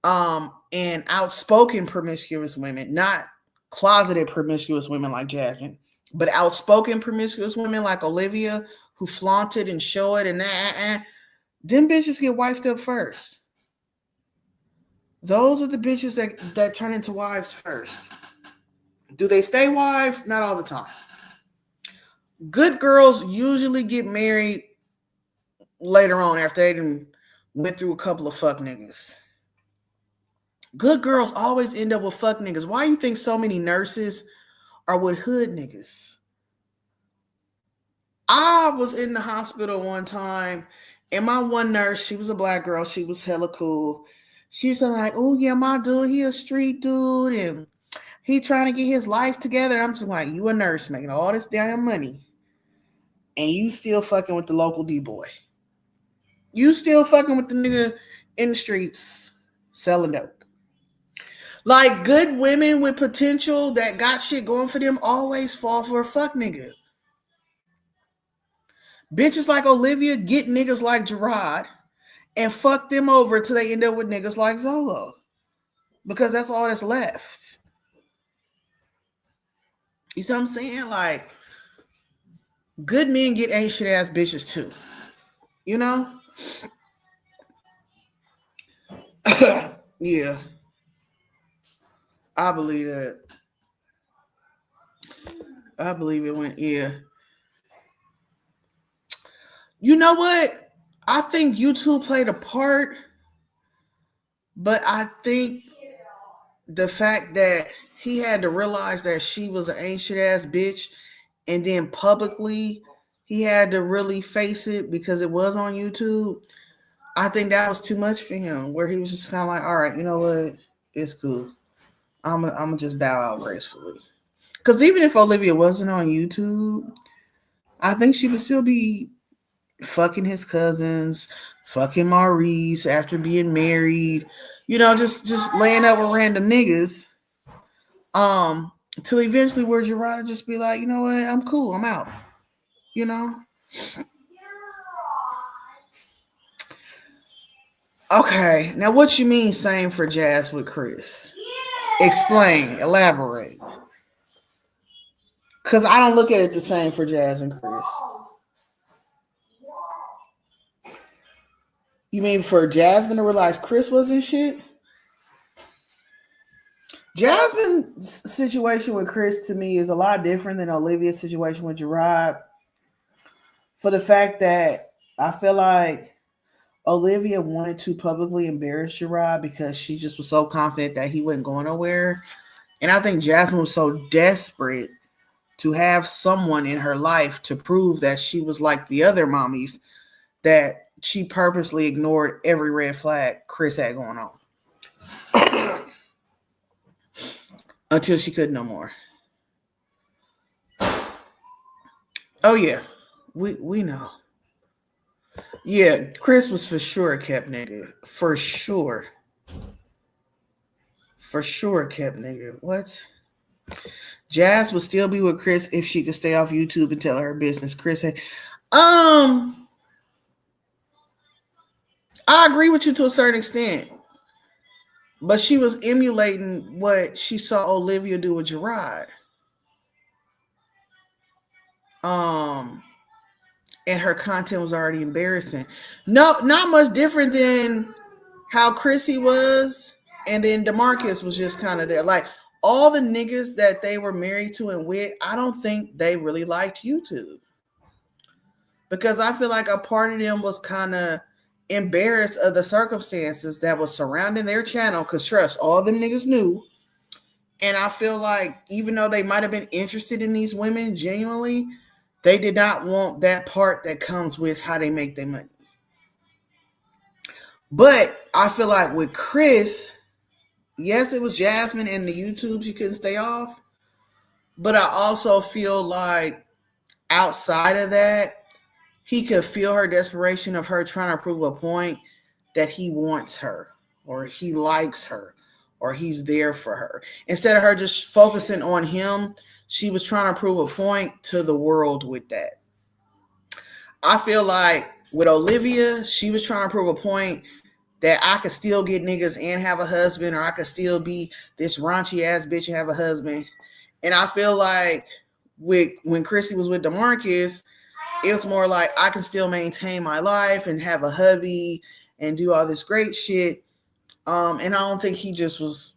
and outspoken promiscuous women, not closeted promiscuous women like Jasmine, but outspoken promiscuous women like Olivia, who flaunted and show it and them bitches get wifed up first. Those are the bitches that turn into wives first. Do they stay wives? Not all the time. Good girls usually get married later on after they done went through a couple of fuck niggas. Good girls always end up with fuck niggas. Why you think so many nurses are with hood niggas? I was in the hospital one time, and my one nurse, she was a black girl. She was hella cool. She was like, oh, yeah, my dude, he a street dude, and he trying to get his life together. And I'm just like, you a nurse making all this damn money, and you still fucking with the local D-boy. You still fucking with the nigga in the streets selling dope. Like, good women with potential that got shit going for them always fall for a fuck nigga. Bitches like Olivia get niggas like Gerard and fuck them over till they end up with niggas like Zolo. Because that's all that's left. You see what I'm saying? Like, good men get ancient ass bitches too. You know? Yeah. I believe that. I believe it went, yeah. You know what? I think YouTube played a part, but I think the fact that he had to realize that she was an ancient ass bitch, and then publicly he had to really face it because it was on YouTube. I think that was too much for him, where he was just kind of like, all right, you know what? It's cool. I'm gonna just bow out gracefully. Because even if Olivia wasn't on YouTube, I think she would still be fucking his cousins, fucking Maurice after being married, you know, just laying up with random niggas. Till eventually where Gerard would just be like, you know what, I'm cool, I'm out. You know? Okay, now what you mean same for Jazz with Chris? Explain, elaborate. Because I don't look at it the same for Jazz and Chris. You mean for Jasmine to realize Chris wasn't shit? Jasmine's situation with Chris to me is a lot different than Olivia's situation with Gerard. For the fact that I feel like Olivia wanted to publicly embarrass Gerard because she just was so confident that he wasn't going nowhere. And I think Jasmine was so desperate to have someone in her life to prove that she was like the other mommies that she purposely ignored every red flag Chris had going on. Until she could no more. Oh yeah. We know. Yeah, Chris was for sure a kept nigga. For sure. For sure a kept nigga. What? Jazz would still be with Chris if she could stay off YouTube and tell her business. Chris had I agree with you to a certain extent. But she was emulating what she saw Olivia do with Gerard. And her content was already embarrassing. No, not much different than how Chrissy was, and then DeMarcus was just kind of there. Like, all the niggas that they were married to and with, I don't think they really liked YouTube. Because I feel like a part of them was kind of embarrassed of the circumstances that was surrounding their channel. Because trust, all them niggas knew. And I feel like even though they might have been interested in these women genuinely, they did not want that part that comes with how they make their money. But I feel like with Chris, yes, it was Jasmine and the YouTube she couldn't stay off. But I also feel like outside of that, he could feel her desperation of her trying to prove a point that he wants her or he likes her or he's there for her. Instead of her just focusing on him, she was trying to prove a point to the world with that. I feel like with Olivia, she was trying to prove a point that I could still get niggas and have a husband, or I could still be this raunchy ass bitch and have a husband. And I feel like when Chrissy was with DeMarcus, it was more like I can still maintain my life and have a hubby and do all this great shit. And I don't think he just was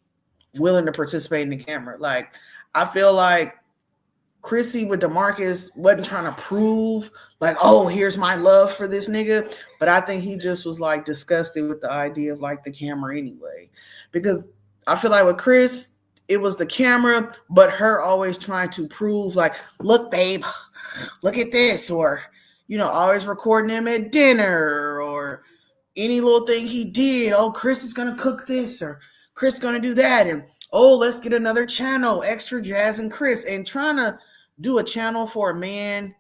willing to participate in the camera. Like, I feel like Chrissy with DeMarcus wasn't trying to prove like, oh, here's my love for this nigga. But I think he just was like disgusted with the idea of like the camera anyway. Because I feel like with Chris, it was the camera, but her always trying to prove like, look, babe, look at this, or, you know, always recording him at dinner or any little thing he did. Oh, Chris is going to cook this or Chris is going to do that. And, oh, let's get another channel, Extra Jazz and Chris. And trying to do a channel for a man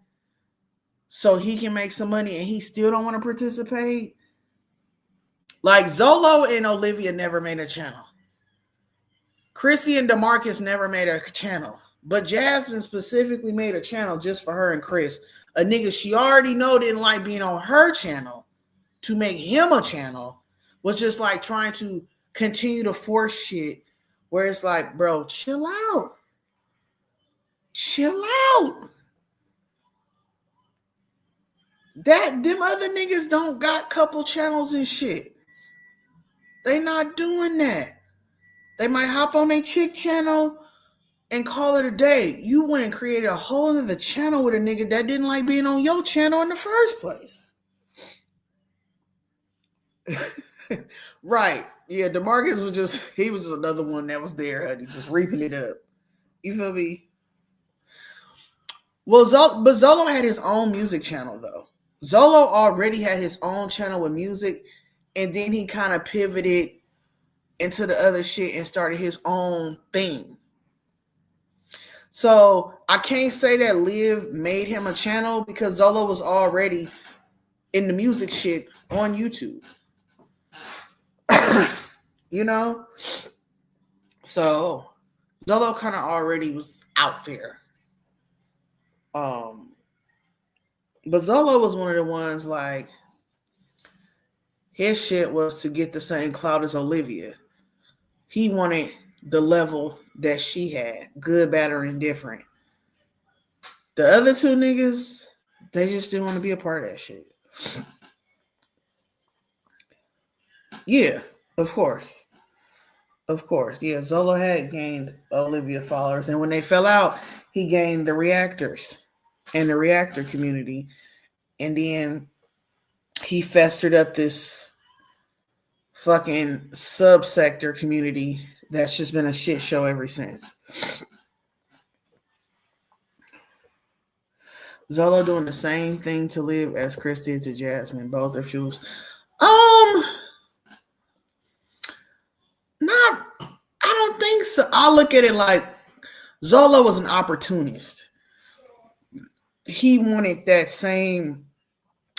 so he can make some money and he still don't want to participate. Like Zolo and Olivia never made a channel. Chrissy and DeMarcus never made a channel. But Jasmine specifically made a channel just for her and Chris. A nigga she already know didn't like being on her channel. To make him a channel was just like trying to continue to force shit where it's like, bro, chill out. Chill out. Them other niggas don't got couple channels and shit. They not doing that. They might hop on their chick channel and call it a day. You went and created a whole other channel with a nigga that didn't like being on your channel in the first place. Right. Yeah, DeMarcus was just another one that was there, honey, just reaping it up. You feel me? Well, Zolo had his own music channel, though. Zolo already had his own channel with music, and then he kind of pivoted into the other shit and started his own thing. So I can't say that Liv made him a channel because Zolo was already in the music shit on YouTube. You know? So Zolo kind of already was out there. But Zolo was one of the ones like his shit was to get the same clout as Olivia. He wanted the level that she had, good, bad, or indifferent. The other two niggas, they just didn't want to be a part of that shit. Yeah, of course. Of course. Yeah, Zolo had gained Olivia followers. And when they fell out, he gained the reactors and the reactor community. And then he festered up this fucking subsector community that's just been a shit show ever since. Zolo doing the same thing to Liv as Chris did to Jasmine. Both are fools. Not, I don't think so. I look at it like Zolo was an opportunist. He wanted that same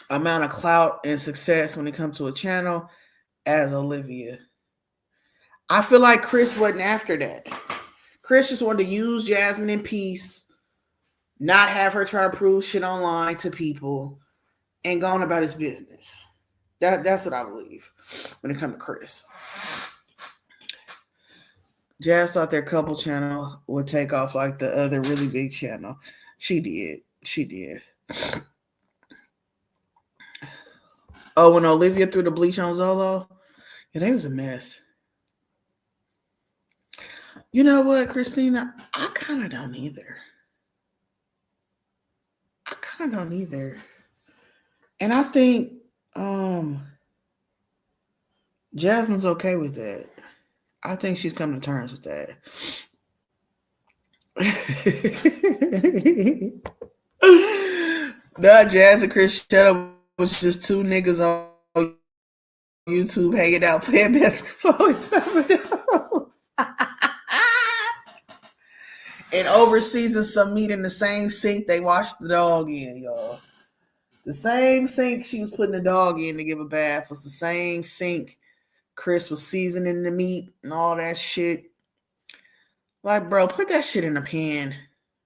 amount of clout and success when it comes to a channel as Olivia. I feel like Chris wasn't after that. Chris just wanted to use Jasmine in peace, not have her try to prove shit online to people, and go on about his business. That's what I believe when it comes to Chris. Jazz thought their couple channel would take off like the other really big channel. She did. Oh, when Olivia threw the bleach on Zolo, yeah, they was a mess. You know what, Christina? I kind of don't either. I kind of don't either. And I think um Jasmine's okay with that. I think she's come to terms with that. Not Jazz and Chris Shadow was just two niggas on YouTube hanging out playing basketball and dominoes. And overseas some meat in the same sink they washed the dog in, y'all. The same sink she was putting the dog in to give a bath was the same sink Chris was seasoning the meat and all that shit. Like, bro, put that shit in a pan.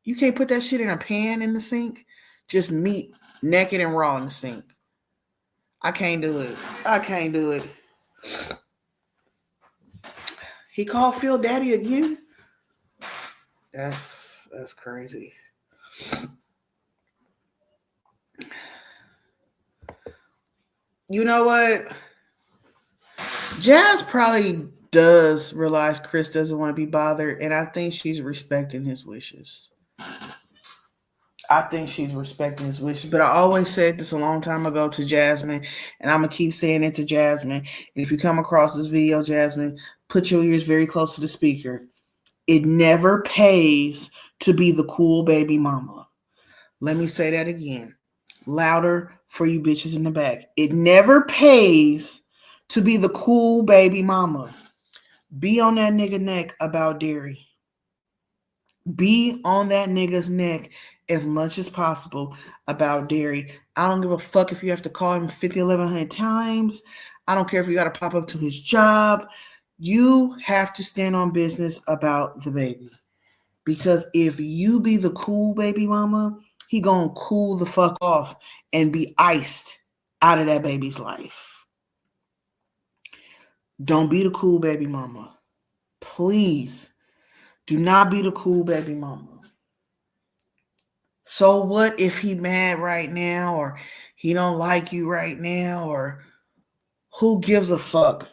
You can't put that shit in a pan in the sink. Just meat naked and raw in the sink. I can't do it. I can't do it. He called Phil daddy again? That's crazy. You know what? Jazz probably does realize Chris doesn't want to be bothered, and I think she's respecting his wishes. But I always said this a long time ago to Jasmine, and I'm going to keep saying it to Jasmine. And if you come across this video, Jasmine, put your ears very close to the speaker. It never pays to be the cool baby mama. Let me say that again. Louder for you bitches in the back. It never pays to be the cool baby mama. Be on that nigga neck about dairy. Be on that nigga's neck as much as possible about dairy. I don't give a fuck if you have to call him 50, 1100 times. I don't care if you got to pop up to his job. You have to stand on business about the baby. Because if you be the cool baby mama, he gonna cool the fuck off and be iced out of that baby's life. Don't be the cool baby mama. Please do not be the cool baby mama. So what if he mad right now, or he don't like you right now, or who gives a fuck?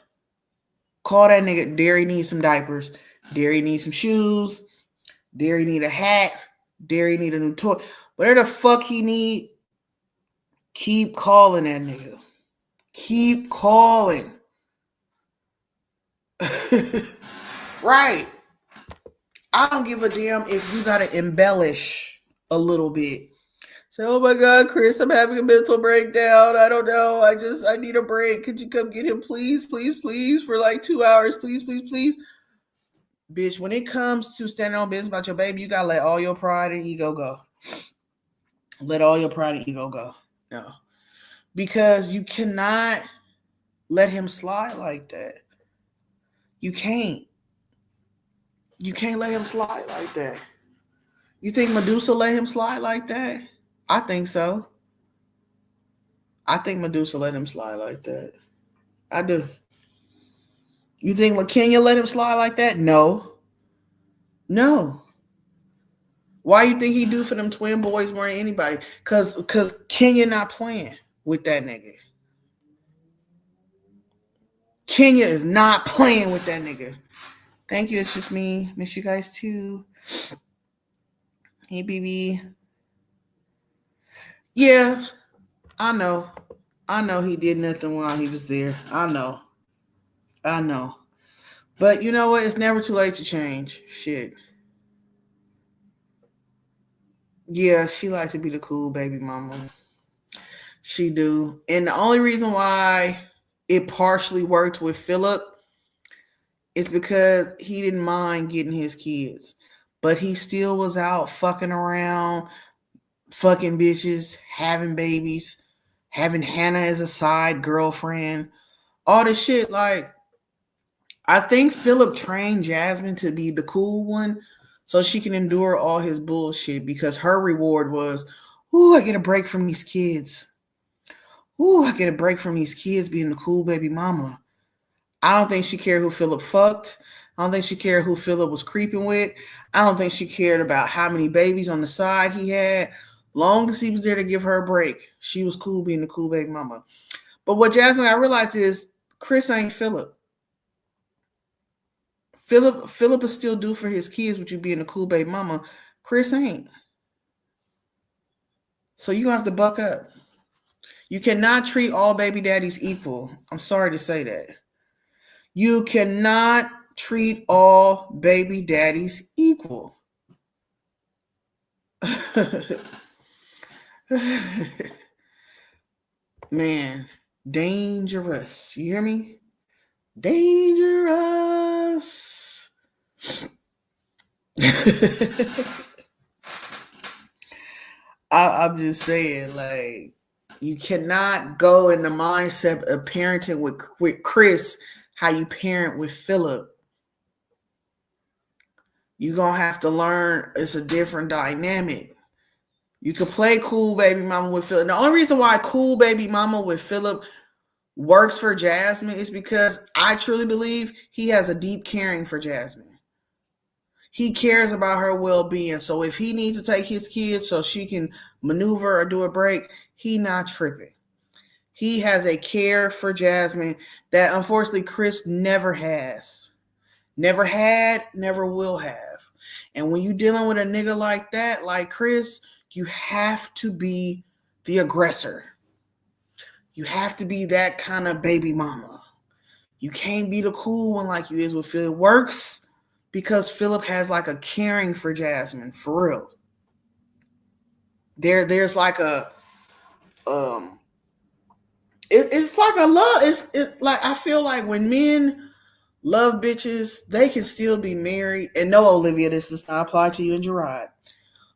Call that nigga. Derry needs some diapers. Derry needs some shoes. Derry need a hat. Derry need a new toy. Whatever the fuck he need, keep calling that nigga. Keep calling. Right. I don't give a damn if you gotta embellish a little bit. Say, oh my God, Chris, I'm having a mental breakdown. I don't know. I need a break. Could you come get him, please, for like 2 hours? Please. Bitch, when it comes to standing on business about your baby, you gotta let all your pride and ego go. Let all your pride and ego go. No. Because you cannot let him slide like that. You can't. You can't let him slide like that. You think Medusa let him slide like that? I think so. I think Medusa let him slide like that. I do. You think LaKenya let him slide like that? No. Why you think he do for them twin boys more than anybody? Cause Kenya not playing with that nigga. Kenya is not playing with that nigga. Thank you. It's just me. Miss you guys too. Hey, BB. Yeah, I know. He did nothing while he was there. I know. But you know what? It's never too late to change. Shit. Yeah, she likes to be the cool baby mama. She do. And the only reason why it partially worked with Philip is because he didn't mind getting his kids. But he still was out fucking around, fucking bitches, having babies, having Hannah as a side girlfriend, all this shit. Like, I think Philip trained Jasmine to be the cool one so she can endure all his bullshit, because her reward was, ooh, I get a break from these kids. Ooh, I get a break from these kids being the cool baby mama. I don't think she cared who Philip fucked. I don't think she cared who Philip was creeping with. I don't think she cared about how many babies on the side he had. Long as he was there to give her a break, she was cool being the cool baby mama. But what Jasmine, I realized is Chris ain't Philip. Philip is still due for his kids with you being a cool baby mama. Chris ain't. So you have to buck up. You cannot treat all baby daddies equal. I'm sorry to say that. You cannot treat all baby daddies equal. Man, dangerous. You hear me? Dangerous. I'm just saying, like, you cannot go in the mindset of parenting with Chris how you parent with Philip. You're going to have to learn it's a different dynamic. You could play cool baby mama with Philip. The only reason why cool baby mama with Philip works for Jasmine is because I truly believe he has a deep caring for Jasmine. He cares about her well-being. So if he needs to take his kids so she can maneuver or do a break, he not tripping. He has a care for Jasmine that unfortunately Chris never has. Never had, never will have. And when you're dealing with a nigga like that, like Chris, you have to be the aggressor. You have to be that kind of baby mama. You can't be the cool one like you is with Philip. It works because Philip has like a caring for Jasmine, for real. There's like a it's like a love. It's like I feel like when men love bitches, they can still be married. And no, Olivia, this does not apply to you and Gerard.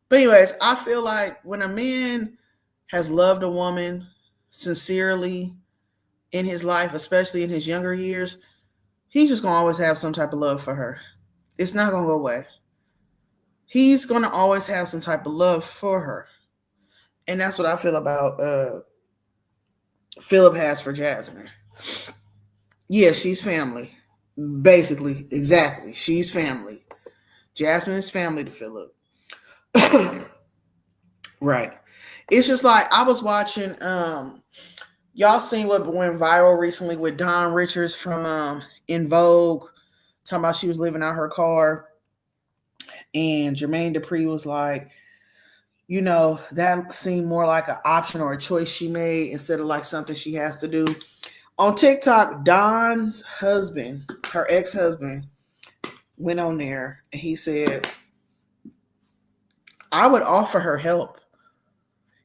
But anyways, I feel like when a man has loved a woman sincerely in his life, especially in his younger years, he's just gonna always have some type of love for her. It's not gonna go away. He's gonna always have some type of love for her. And that's what I feel about Philip has for Jasmine. Yeah, she's family. Basically, exactly. She's family. Jasmine is family to Philip. Right. It's just like I was watching y'all seen what went viral recently with Dawn Richards from In Vogue, talking about she was living out her car, and Jermaine Dupri was like, you know, that seemed more like an option or a choice she made instead of like something she has to do. On TikTok, Dawn's husband, her ex-husband, went on there and he said, I would offer her help.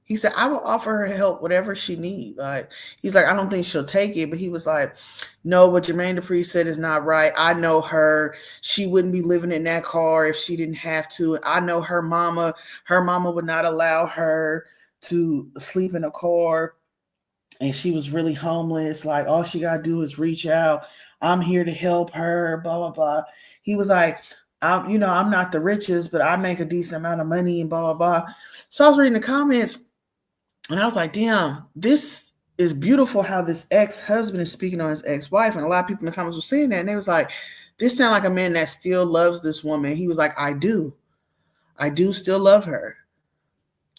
He said, I will offer her help, whatever she needs. Like, he's like, I don't think she'll take it. But he was like, no, what Jermaine Dupri said is not right. I know her. She wouldn't be living in that car if she didn't have to. I know her mama. Her mama would not allow her to sleep in a car. And she was really homeless. Like, all she got to do is reach out. I'm here to help her, blah, blah, blah. He was like, I'm not the richest, but I make a decent amount of money and blah, blah, blah. So I was reading the comments. And I was like, damn, this is beautiful how this ex-husband is speaking on his ex-wife. And a lot of people in the comments were saying that. And they was like, this sounds like a man that still loves this woman. He was like, I do. I do still love her.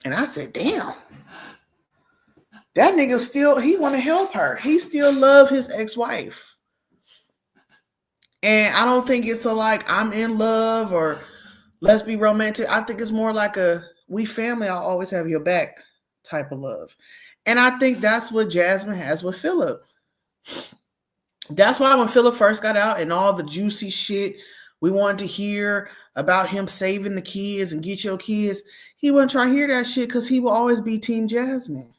And I said, damn. That nigga still, he want to help her. He still love his ex-wife. And I don't think it's a like, I'm in love or let's be romantic. I think it's more like a, we family, I'll always have your back type of love. And I think that's what Jasmine has with Philip. That's why when Philip first got out and all the juicy shit we wanted to hear about him saving the kids and get your kids, he wasn't trying to hear that shit because he will always be Team Jasmine.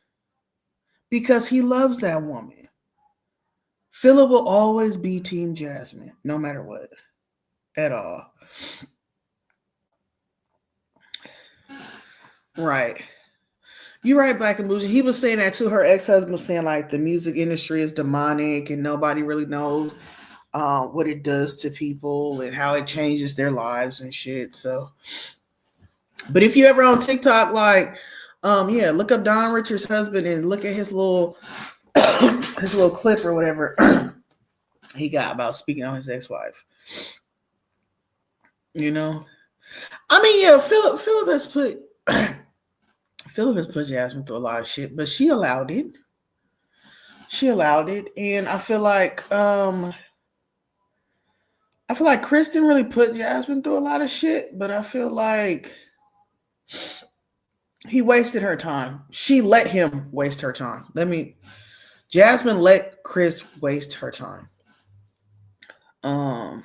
Because he loves that woman. Philip will always be Team Jasmine, no matter what. At all. Right. You're right, Black and Bougie. He was saying that too. Her ex-husband was saying like the music industry is demonic and nobody really knows what it does to people and how it changes their lives and shit. So, but if you ever on TikTok, like, look up Don Richards' husband and look at his little his little clip or whatever he got about speaking on his ex-wife. You know, I mean, yeah, Philip has put. Philip has put Jasmine through a lot of shit, but she allowed it. She allowed it. And I feel like I feel like Chris didn't really put Jasmine through a lot of shit, but I feel like he wasted her time. She let him waste her time. Jasmine let Chris waste her time. Um,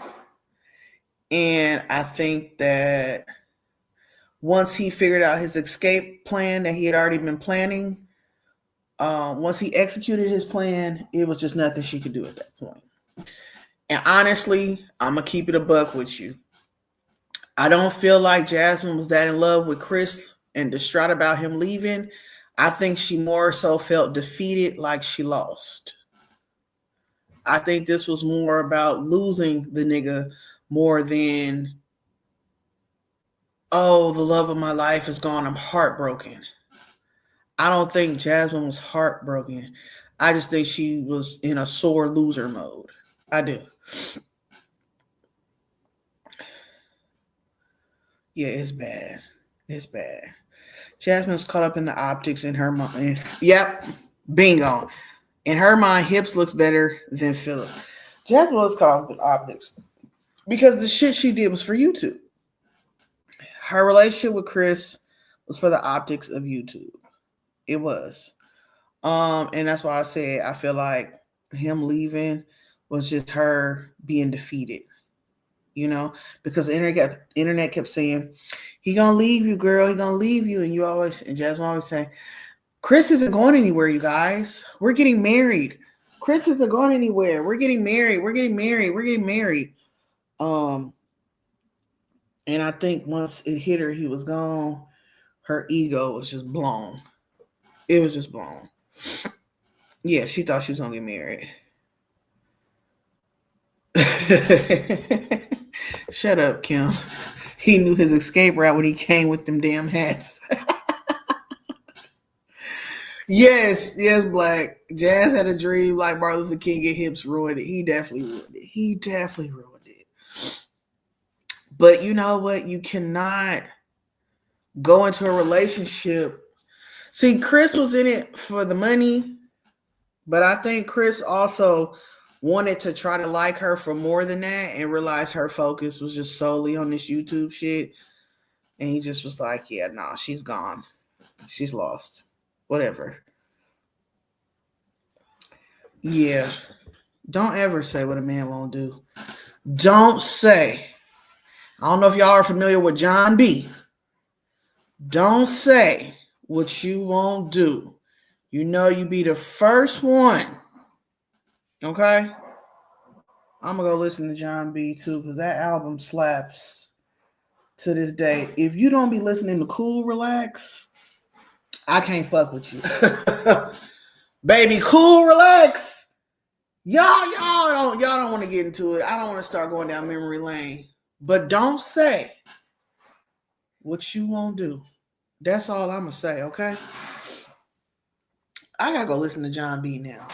and I think that once he figured out his escape plan that he had already been planning, once he executed his plan, it was just nothing she could do at that point. And honestly, I'm gonna keep it a buck with you. I don't feel like Jasmine was that in love with Chris and distraught about him leaving. I think she more so felt defeated, like she lost. I think this was more about losing the nigga more than, oh, the love of my life is gone, I'm heartbroken. I don't think Jasmine was heartbroken. I just think she was in a sore loser mode. I do. Yeah, it's bad. It's bad. Jasmine's caught up in the optics in her mind. Yep. Bingo. In her mind, Hips looks better than Philip. Jasmine was caught up with optics because the shit she did was for YouTube. Her relationship with Chris was for the optics of YouTube. It was. And that's why I said I feel like him leaving was just her being defeated. You know, because the internet kept saying, he gonna leave you, girl, he gonna leave you. And Jasmine always say, Chris isn't going anywhere, you guys. We're getting married. Chris isn't going anywhere. We're getting married. We're getting married. We're getting married. And I think once it hit her, he was gone. Her ego was just blown. It was just blown. Yeah, she thought she was gonna get married. Shut up, Kim. He knew his escape route when he came with them damn hats. Yes, Black. Jazz had a dream like Martin Luther King and Hips ruined it. He definitely ruined it. But you know what? You cannot go into a relationship. See, Chris was in it for the money, but I think Chris also wanted to try to like her for more than that and realized her focus was just solely on this YouTube shit. And he just was like, yeah, nah, she's gone. She's lost. Whatever. Yeah. Don't ever say what a man won't do. Don't say. I don't know if y'all are familiar with John B. Don't say what you won't do. You know you be the first one. Okay? I'm going to go listen to John B too because that album slaps to this day. If you don't be listening to Cool Relax, I can't fuck with you. Baby, Cool Relax. Y'all don't want to get into it. I don't want to start going down memory lane. But don't say what you won't do. That's all I'm going to say, okay? I got to go listen to John B now.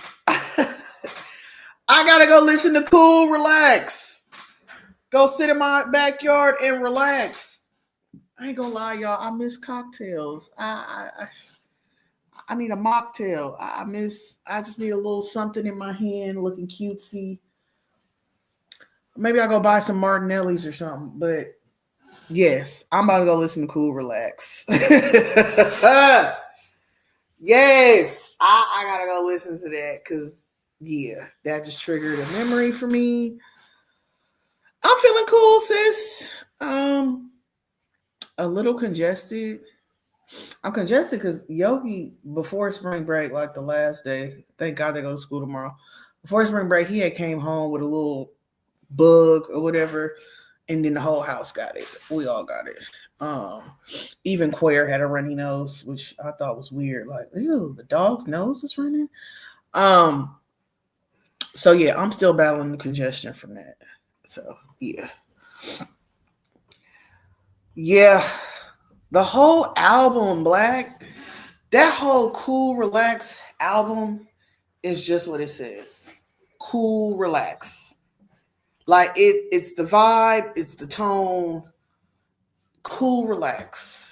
I got to go listen to Cool Relax. Go sit in my backyard and relax. I ain't gonna lie, y'all. I miss cocktails. I need a mocktail. I just need a little something in my hand looking cutesy. Maybe I'll go buy some Martinelli's or something. But yes, I'm about to go listen to Cool Relax. Yes, I gotta go listen to that because yeah, that just triggered a memory for me. I'm feeling cool, sis. A little congested. I'm congested because Yogi, before spring break, like the last day, thank God they go to school tomorrow. Before spring break, he had came home with a little bug or whatever, and then the whole house got it. We all got it. Even Quare had a runny nose, which I thought was weird. Like, ew, the dog's nose is running. So yeah, I'm still battling the congestion from that. So yeah. Yeah. The whole album, Black, that whole Cool Relax album is just what it says. Cool Relax. Like it's the vibe, it's the tone. Cool Relax.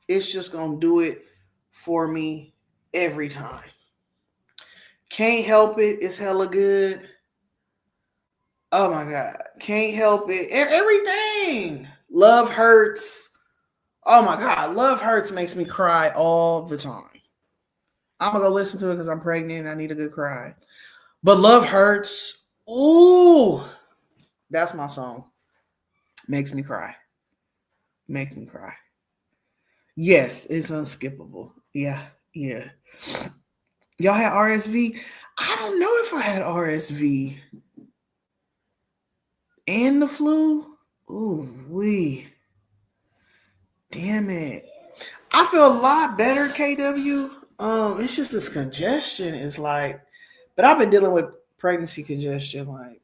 It's just gonna do it for me every time. Can't help it. It's hella good. Oh my God. Can't help it. Everything. Love Hurts. Oh my God. Love Hurts makes me cry all the time. I'm going to go listen to it because I'm pregnant and I need a good cry. But Love Hurts. Ooh. That's my song. Makes me cry. Makes me cry. Yes, it's unskippable. Yeah. Yeah. Y'all had RSV? I don't know if I had RSV and the flu. Ooh, wee. Damn it. I feel a lot better, KW. It's just this congestion is like, but I've been dealing with pregnancy congestion like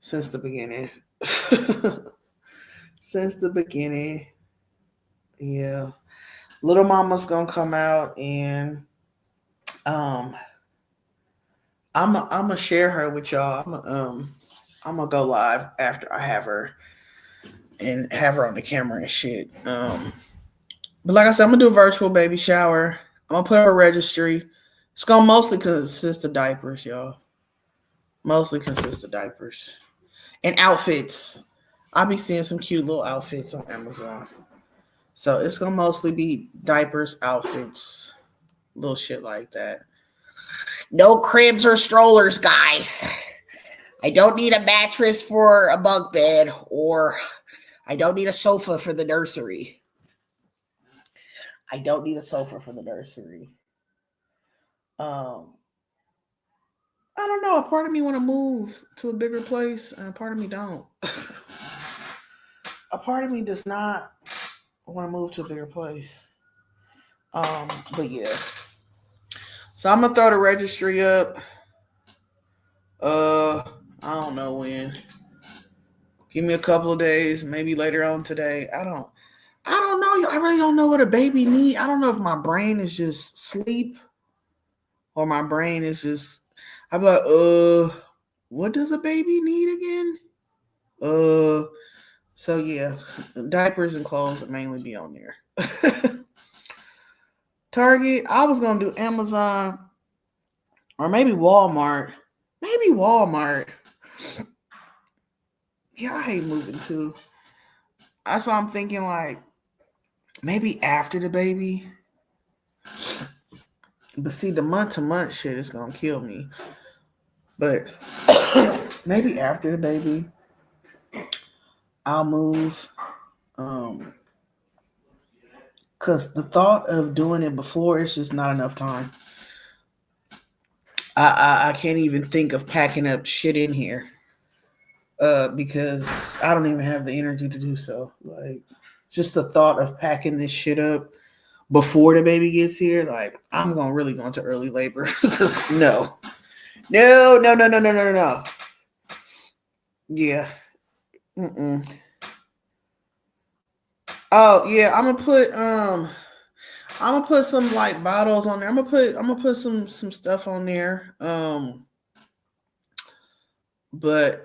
since the beginning. Since the beginning. Yeah. Little mama's gonna come out and um I'm gonna share her with y'all. I'm gonna go live after I have her and have her on the camera and shit. But like I said, I'm gonna do a virtual baby shower. I'm gonna put her a registry. It's gonna mostly consist of diapers, y'all. Mostly consist of diapers and outfits. I'll be seeing some cute little outfits on Amazon. So it's gonna mostly be diapers, outfits, little shit like that. No cribs or strollers, guys. I don't need a mattress for a bunk bed, or I don't need a sofa for the nursery. I don't need a sofa for the nursery. Um, I don't know. A part of me want to move to a bigger place, and a part of me don't. A part of me does not want to move to a bigger place. But yeah. So I'm gonna throw the registry up. I don't know when. Give me a couple of days, maybe later on today. I don't know. I really don't know what a baby needs. I don't know if my brain is just sleep or my brain is just. I'm like, what does a baby need again? Uh, so yeah, diapers and clothes will mainly be on there. Target. I was gonna do Amazon or maybe Walmart. Maybe Walmart. Yeah, I hate moving too. That's why I'm thinking like maybe after the baby. But see, the month to month shit is gonna kill me. But maybe after the baby, I'll move. Cause the thought of doing it before it's just not enough time. I can't even think of packing up shit in here. Because I don't even have the energy to do so. Like just the thought of packing this shit up before the baby gets here, like I'm gonna really go into early labor. No. No, no, no, no, no, no, no, no. Yeah. Mm-mm. Oh yeah, I'm gonna put some like bottles on there. I'm gonna put some stuff on there. But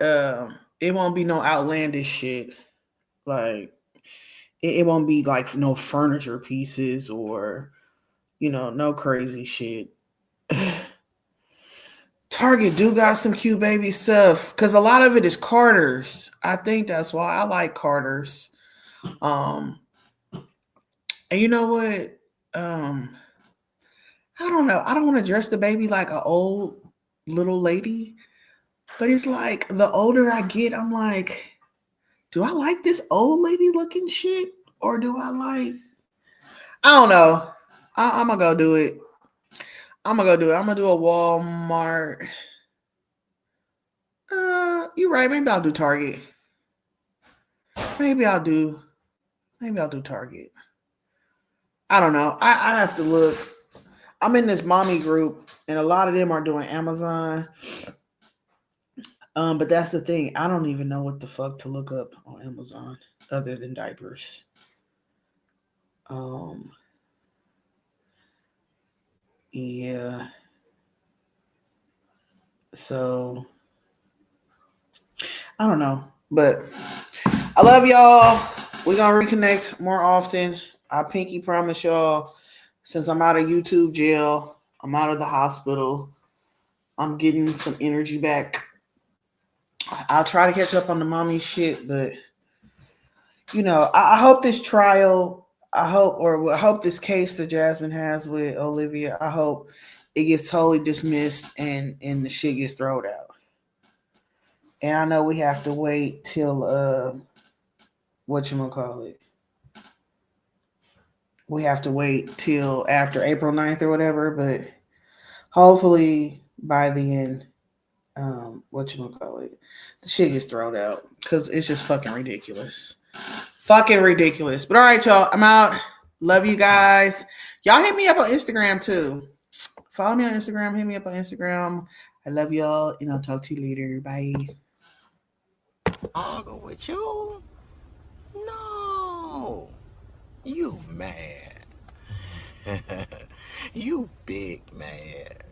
it won't be no outlandish shit. Like it won't be like no furniture pieces or no crazy shit. Target do got some cute baby stuff because a lot of it is Carter's. I think that's why I like Carter's. Um, and you know what? Um, I don't know. I don't want to dress the baby like an old little lady, but it's like the older I get, I'm like, do I like this old lady looking shit or do I like? I don't know. I'm gonna go do it. I'm gonna go do it. I'm gonna do a Walmart. You're right. Maybe I'll do Target. Maybe I'll do. Maybe I'll do Target. I don't know. I have to look. I'm in this mommy group, and a lot of them are doing Amazon. But that's the thing. I don't even know what the fuck to look up on Amazon other than diapers. Um, yeah. So I don't know, but I love y'all. We're gonna reconnect more often. I pinky promise y'all. Since I'm out of YouTube jail, I'm out of the hospital. I'm getting some energy back. I'll try to catch up on the mommy shit, but I hope this trial, I hope this case that Jasmine has with Olivia, I hope it gets totally dismissed and the shit gets thrown out. And I know we have to wait till whatchamacallit. We have to wait till after April 9th or whatever, but hopefully by the end, whatchamacallit, the shit gets thrown out. Cause it's just fucking ridiculous. Fucking ridiculous. But all right, y'all. I'm out. Love you guys. Y'all hit me up on Instagram too. Follow me on Instagram. Hit me up on Instagram. I love y'all. And I'll talk to you later. Bye. Argue with you? No. You mad. You big mad.